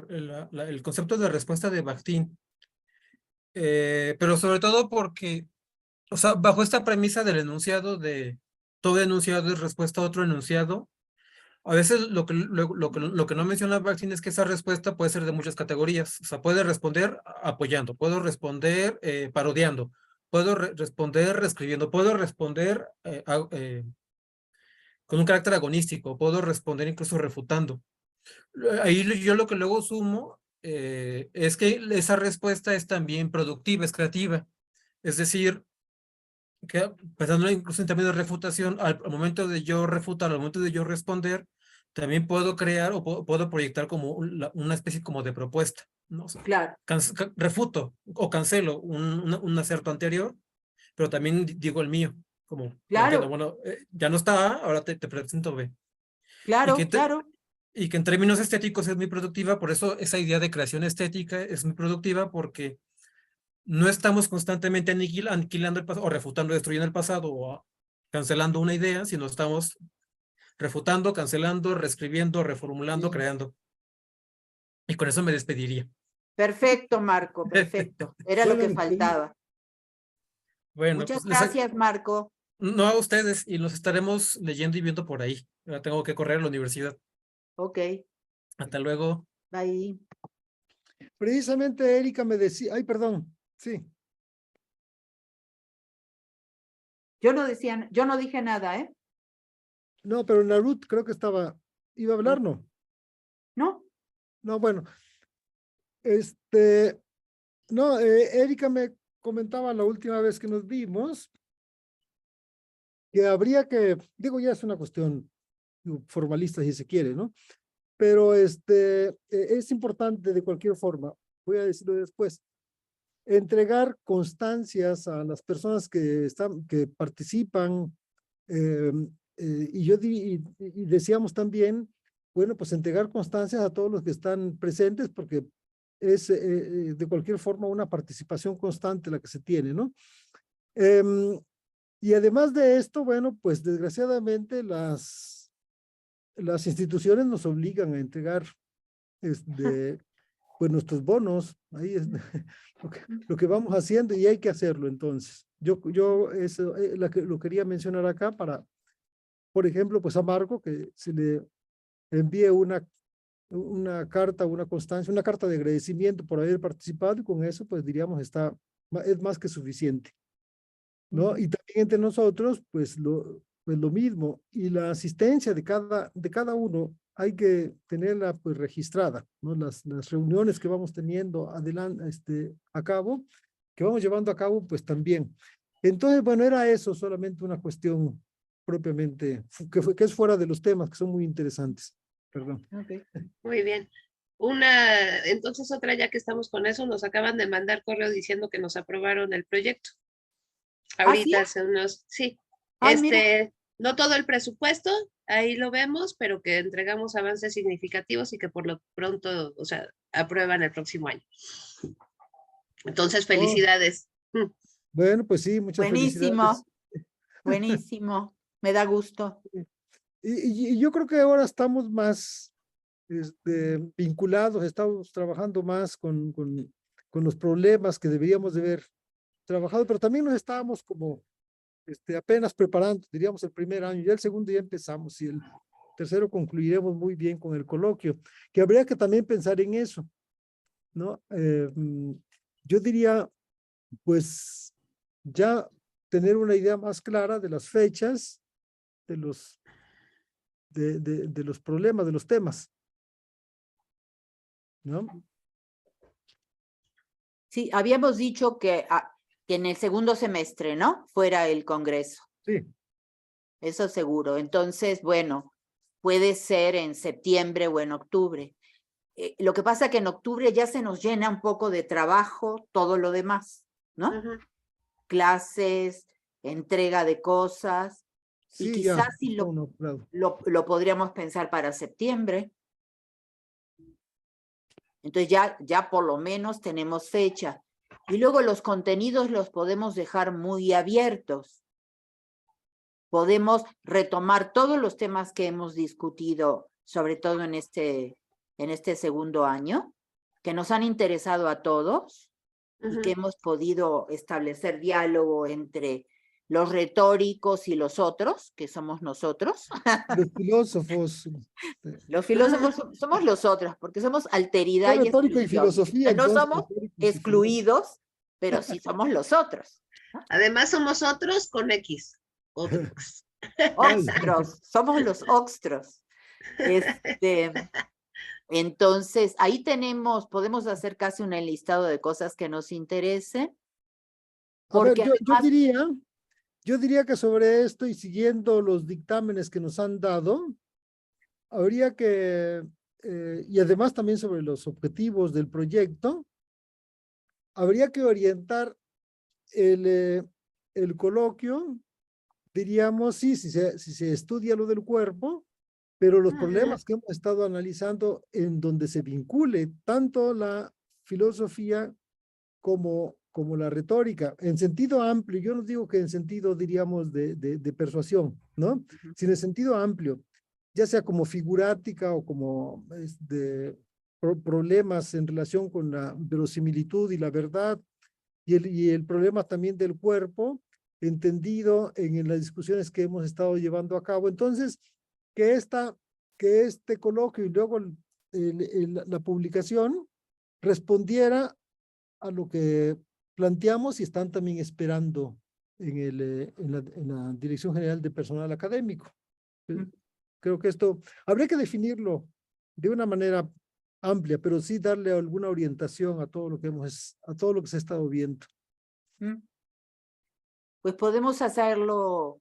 el concepto de respuesta de Bakhtin, pero sobre todo porque, o sea, bajo esta premisa del enunciado de todo enunciado es respuesta a otro enunciado, a veces lo que no menciona Baxin es que esa respuesta puede ser de muchas categorías. O sea, puede responder apoyando, puedo responder parodiando, puedo responder reescribiendo, puedo responder con un carácter agonístico, puedo responder incluso refutando. Ahí yo lo que luego sumo es que esa respuesta es también productiva, es creativa. Es decir, que pensando incluso en términos de refutación, al momento de yo refutar, al momento de yo responder, también puedo crear o puedo proyectar como una especie como de propuesta, ¿no? O sea, Claro, refuto o cancelo un acerto anterior, pero también digo el mío, como planteando, claro, bueno, ya no está A, ahora te presento B. Y claro, que, claro. y que en términos estéticos es muy productiva, por eso esa idea de creación estética es muy productiva porque no estamos constantemente aniquilando el pasado o refutando, destruyendo el pasado o cancelando una idea, sino estamos refutando, cancelando, reescribiendo, reformulando, Sí. creando. Y con eso me despediría. Perfecto, Marco, perfecto. Era lo Bueno, que faltaba. Bueno, Muchas pues gracias, Marco. no a ustedes y nos estaremos leyendo y viendo por ahí. Ahora tengo que correr a la universidad. Ok, Hasta luego. bye. Precisamente Erika me decía, ay, perdón, sí, Yo no dije nada, ¿eh? no, pero Narut creo que iba a hablar, ¿no? ¿No? No, bueno, no, Erika me comentaba la última vez que nos vimos que habría que, digo, ya es una cuestión formalista si se quiere, ¿no? Pero es importante de cualquier forma, voy a decirlo después, entregar constancias a las personas que participan, y decíamos también, bueno, pues entregar constancias a todos los que están presentes, porque es de cualquier forma una participación constante la que se tiene, ¿no? Y además de esto, bueno, pues desgraciadamente las instituciones nos obligan a entregar pues nuestros bonos, ahí es lo que vamos haciendo y hay que hacerlo entonces. Yo eso lo quería mencionar acá para, por ejemplo, pues a Marco que se le envíe una carta, una constancia, una carta de agradecimiento por haber participado y con eso pues diríamos es más que suficiente, ¿no? Y también entre nosotros pues lo mismo y la asistencia de cada uno hay que tenerla pues registrada, ¿no? Las reuniones que vamos teniendo a cabo, que vamos llevando a cabo, pues también. Entonces, bueno, era eso, solamente una cuestión propiamente, que es fuera de los temas, que son muy interesantes. Perdón. Okay. Muy bien. Entonces otra, ya que estamos con eso, nos acaban de mandar correo diciendo que nos aprobaron el proyecto. Ahorita hace unos, sí, Ay, mira. no todo el presupuesto, ahí lo vemos, pero que entregamos avances significativos y que por lo pronto, o sea, aprueban el próximo año. Entonces, felicidades. Bueno, pues sí, muchas felicidades. Buenísimo, buenísimo. Me da gusto. Y yo creo que ahora estamos más vinculados, estamos trabajando más con los problemas que deberíamos de haber trabajado, pero también nos estábamos como apenas preparando, diríamos el primer año, ya el segundo ya empezamos y el tercero concluiremos muy bien con el coloquio, que habría que también pensar en eso, ¿no? Yo diría, pues, ya tener una idea más clara de las fechas, de los problemas, de los temas, ¿no? Sí, habíamos dicho que en el segundo semestre, ¿no? Fuera el Congreso. Sí. Eso seguro. Entonces, bueno, puede ser en septiembre o en octubre. Lo que pasa es que en octubre ya se nos llena un poco de trabajo todo lo demás, ¿no? Clases, entrega de cosas. Sí, y quizás si lo podríamos pensar para septiembre. Entonces ya por lo menos tenemos fecha. Y luego los contenidos los podemos dejar muy abiertos. Podemos retomar todos los temas que hemos discutido, sobre todo en este segundo año, que nos han interesado a todos, y que hemos podido establecer diálogo entre los retóricos y los otros, que somos nosotros. Los filósofos. Los filósofos somos los otros, porque somos alteridad y Retórica y exclusión. filosofía. No entonces, somos retórica y filosofía. excluidos, pero sí somos los otros. Además somos otros con X. Otros. Oxtros, somos los oxtros. Entonces, ahí podemos hacer casi un enlistado de cosas que nos interesen. A ver, Porque yo diría que sobre esto y siguiendo los dictámenes que nos han dado, habría que, y además también sobre los objetivos del proyecto, habría que orientar el coloquio, diríamos, sí, si se estudia lo del cuerpo, pero los problemas que hemos estado analizando en donde se vincule tanto la filosofía como la retórica, en sentido amplio, yo no digo que en sentido, diríamos, de persuasión, ¿no? Sino en sentido amplio, ya sea como figurática o como problemas en relación con la verosimilitud y la verdad, y el problema también del cuerpo, entendido en las discusiones que hemos estado llevando a cabo. Entonces, que este coloquio y luego la publicación respondiera a lo que planteamos y están también esperando en la Dirección General de Personal Académico. Creo que esto habría que definirlo de una manera amplia, pero sí darle alguna orientación a todo lo que se ha estado viendo. pues podemos hacerlo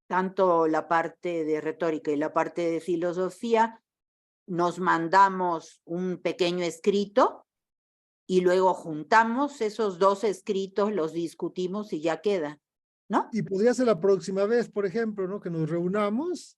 tanto la parte de retórica y la parte de filosofía, nos mandamos un pequeño escrito y luego juntamos esos dos escritos, los discutimos y ya queda, ¿no? Y podría ser la próxima vez, por ejemplo, ¿no? Que nos reunamos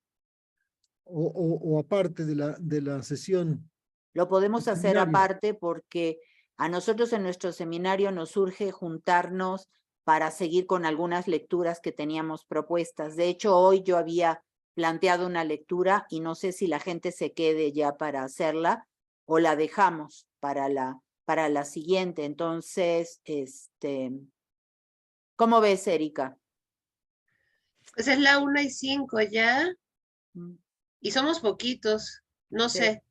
o aparte de la sesión. Lo podemos El hacer seminario. aparte porque a nosotros en nuestro seminario nos surge juntarnos para seguir con algunas lecturas que teníamos propuestas. De hecho, hoy yo había planteado una lectura y no sé si la gente se quede ya para hacerla o la dejamos para la siguiente. Entonces, ¿cómo ves, Erika? Pues es la 1:05 ya, Mm, y somos poquitos, no Sí. sé.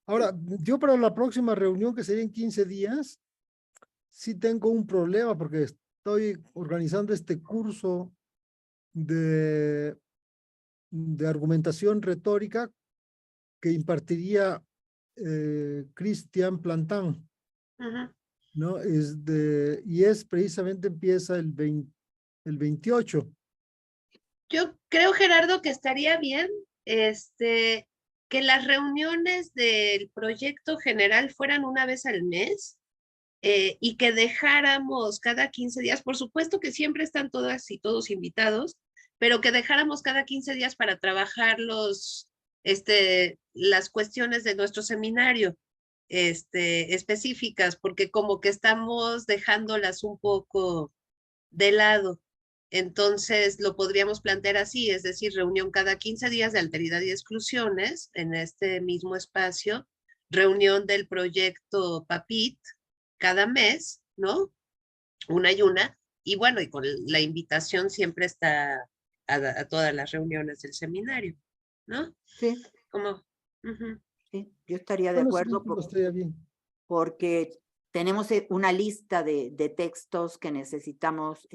Ahora, yo para la próxima reunión, que sería en 15 días, sí tengo un problema porque estoy organizando este curso de argumentación retórica que impartiría Cristian Plantán, Ujú. ¿no? Y precisamente empieza el 28. Yo creo, Gerardo, que estaría bien que las reuniones del proyecto general fueran una vez al mes y que dejáramos cada 15 días, por supuesto que siempre están todas y todos invitados, pero que dejáramos cada 15 días para trabajar las cuestiones de nuestro seminario específicas, porque como que estamos dejándolas un poco de lado. Entonces lo podríamos plantear así, es decir, reunión cada 15 días de alteridad y exclusiones en este mismo espacio, reunión del proyecto PAPIT cada mes, ¿no? Una y una, y bueno, y con la invitación siempre está a todas las reuniones del seminario, ¿no? Sí, Como, ujú. sí, yo estaría de Bueno, sí, acuerdo estaría bien. porque tenemos una lista de textos que necesitamos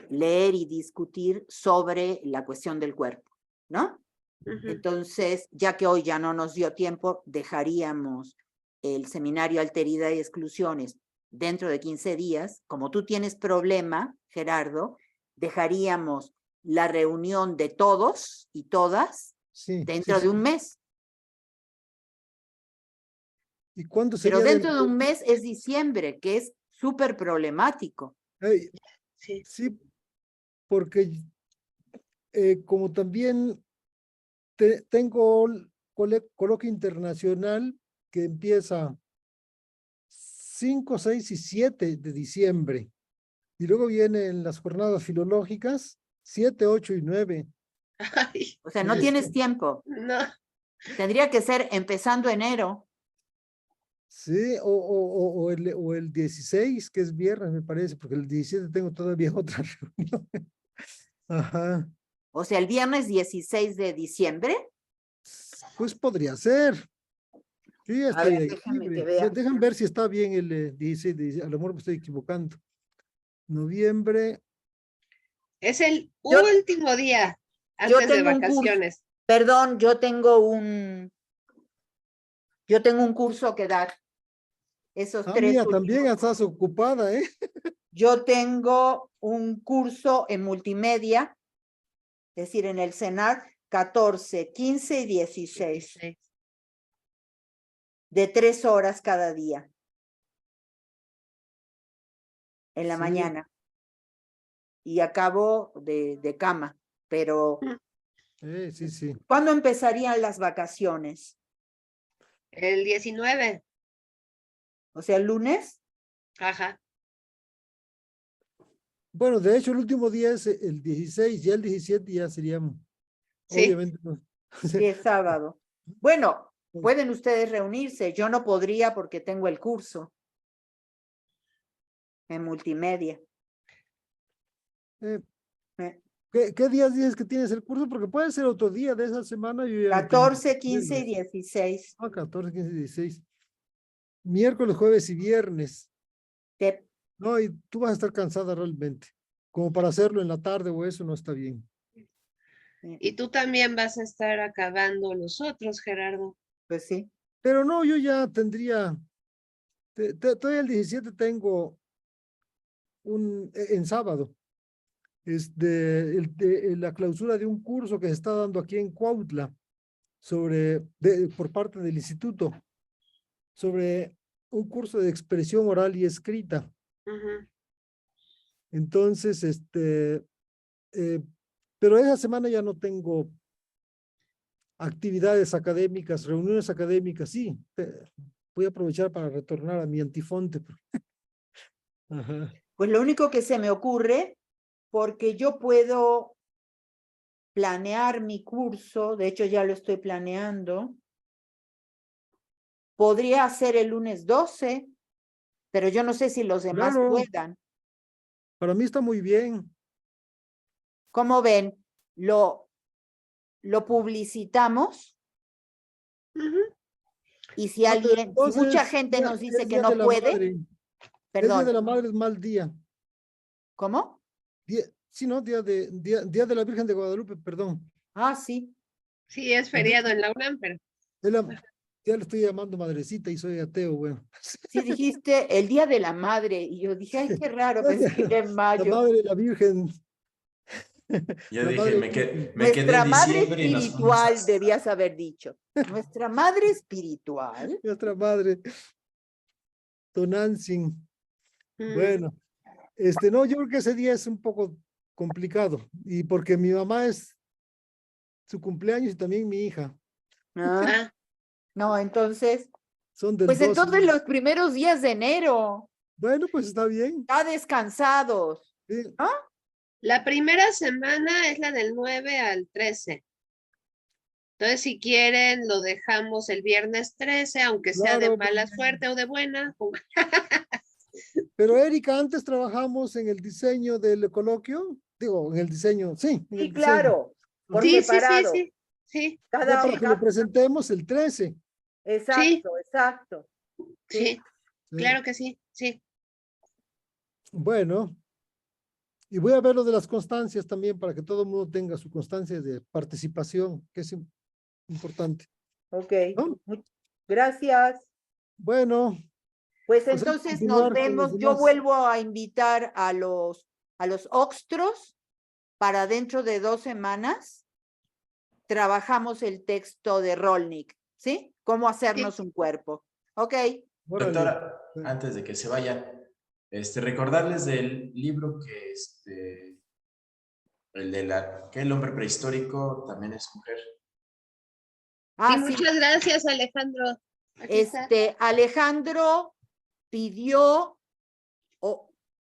leer y discutir sobre la cuestión del cuerpo, ¿no? Ujú. Entonces, ya que hoy ya no nos dio tiempo, dejaríamos el seminario Alteridad y Exclusiones dentro de 15 días. Como tú tienes problema, Gerardo, dejaríamos la reunión de todos y todas Sí, dentro sí, de sí. un mes. ¿Y cuándo Pero sería dentro de un mes es diciembre, que es súper problemático. Sí. Sí, porque como también tengo coloquio internacional que empieza 5, 6 y 7 de diciembre. Y luego vienen las jornadas filológicas 7, 8 y 9. Ay, O sea, no tienes Sí. tiempo. no. Tendría que ser empezando enero. Sí, o el 16, que es viernes, me parece, porque el 17 tengo todavía otra reunión. Ajá, O sea, el viernes 16 de diciembre. pues podría ser. Yo ya A estoy ver, ahí déjame que libre. vea. Dejan ver si está bien el 16, a lo mejor me estoy equivocando. Noviembre, Es el Yo, último día yo antes de tengo un curso, vacaciones. perdón, yo tengo un curso que dar. Esos tres mira, también últimos. estás ocupada, ¿eh? Yo tengo un curso en multimedia, es decir, en el CENAR, 14, 15 y 16, 16. de 3 horas cada día, en la Sí. mañana. Y acabo de cama, pero Sí, sí. ¿cuándo empezarían las vacaciones? El 19. O sea, el lunes. Ajá. Bueno, de hecho, el último día es el 16, ya el 17 ya seríamos, Sí. obviamente. No. Sí, es sábado. Bueno, pueden ustedes reunirse. Yo no podría porque tengo el curso en multimedia. Eh, Eh, ¿Qué días dices que tienes el curso? Porque puede ser otro día de esa semana. Yo ya no tengo 14, 15 y reglas. 16. 14, 15, 16. Miércoles, jueves y viernes. Te- No, y tú vas a estar cansada realmente. Como para hacerlo en la tarde o eso no está bien. Y tú también vas a estar acabando los otros, Gerardo. Pues sí. Pero no, yo ya tendría, todavía el 17 tengo en sábado, la clausura de un curso que se está dando aquí en Cuautla por parte del instituto, sobre un curso de expresión oral y escrita. Ujú. Entonces, pero esa semana ya no tengo actividades académicas, reuniones académicas, sí. Voy a aprovechar para retornar a mi antifonte. Ajá. Pues lo único que se me ocurre, porque yo puedo planear mi curso, de hecho ya lo estoy planeando, podría ser el lunes 12, pero yo no sé si los demás Claro, puedan. para mí está muy bien. ¿Cómo ven? Lo publicitamos Ujú. y si Pero alguien, si mucha entonces gente nos dice es que Día de no la puede, Madre. Es Día de perdón, la Madre, es mal día. ¿cómo? Sí, ¿no? Día de la Virgen de Guadalupe, perdón. Ah, sí. Sí, es feriado en la UNAM, pero Es ya le estoy llamando madrecita y soy ateo, bueno. Sí dijiste el Día de la Madre y yo dije, ay, qué raro, pensé que era en La mayo. Madre, la Virgen. Yo La dije, Madre me quedé en Nuestra madre diciembre y nos fuimos espiritual, hasta... debías haber dicho. Nuestra madre espiritual. Nuestra Madre, Tonantzin. mm, Bueno, no, yo creo que ese día es un poco complicado. Y porque mi mamá es su cumpleaños y también mi hija. Ah, ah, no, entonces, Son del pues 12. entonces los primeros días de enero, Bueno, pues está bien. ya descansados. Sí, ¿Ah? la primera semana es la del 9 al 13. Entonces, si quieren, lo dejamos el viernes 13, aunque sea de claro. mala suerte o de buena. Pero Erika, antes trabajamos en el diseño del coloquio. Digo, en el diseño, sí, en Sí, el diseño. claro, por Ajá. Sí, sí, sí, separado. sí, sí, Ya Cada, para que lo presentemos el 13. sí, exacto, exacto. Sí. sí, Sí. claro que sí, sí. Bueno, y voy a ver lo de las constancias también para que todo el mundo tenga su constancia de participación, que es importante. Ok. ¿No? Gracias. Bueno, Pues pues hay que entonces nos continuar con los vemos. Yo demás. vuelvo a invitar a los Oxtros para dentro de 2 semanas. Trabajamos el texto de Rolnik, ¿sí? Cómo hacernos Sí. un cuerpo. Ok. Órale. Doctora, antes de que se vayan, recordarles del libro que que el hombre prehistórico también es mujer. Sí, Ah, sí. muchas gracias, Alejandro. Aquí está. Alejandro pidió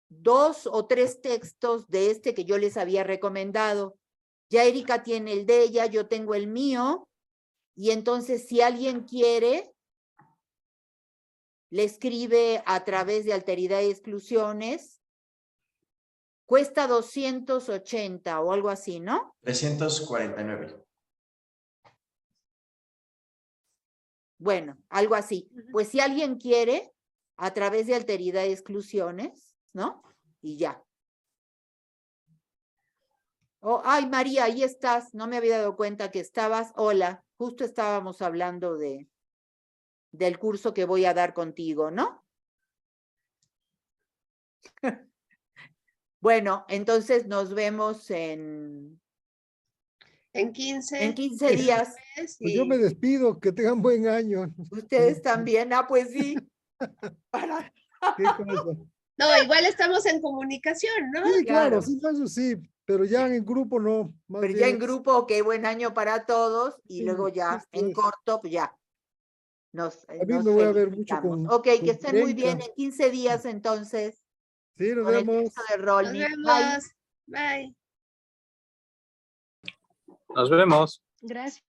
2 o 3 textos de que yo les había recomendado. Ya Erika tiene el de ella, yo tengo el mío. Y entonces, si alguien quiere, le escribe a través de alteridad y exclusiones, cuesta 280 o algo así, ¿no? 349. Bueno, algo así. Ujú. Pues si alguien quiere, a través de alteridad y exclusiones, ¿no? Y ya. Oh, ay, María, ahí estás. No me había dado cuenta que estabas. Hola, justo estábamos hablando del curso que voy a dar contigo, ¿no? Bueno, entonces nos vemos en En 15 15 días. mes Pues yo me y despido, que tengan buen año. Ustedes también. Ah, pues sí. Para- ¿Qué cosa? no, igual estamos en comunicación, ¿no? Sí, Claro. claro, sí, eso sí, pero ya en grupo no, más Pero ya bien en grupo, qué buen año para todos. Y sí, luego ya esto en es. corto, pues ya. También Nos me voy a ver mucho felicitamos. con, Ok, que con estén muy bien. Bianca. En 15 días entonces, Sí, nos con el vemos. texto de Nos Rolnik. Bye. vemos. Bye. Nos vemos. Gracias.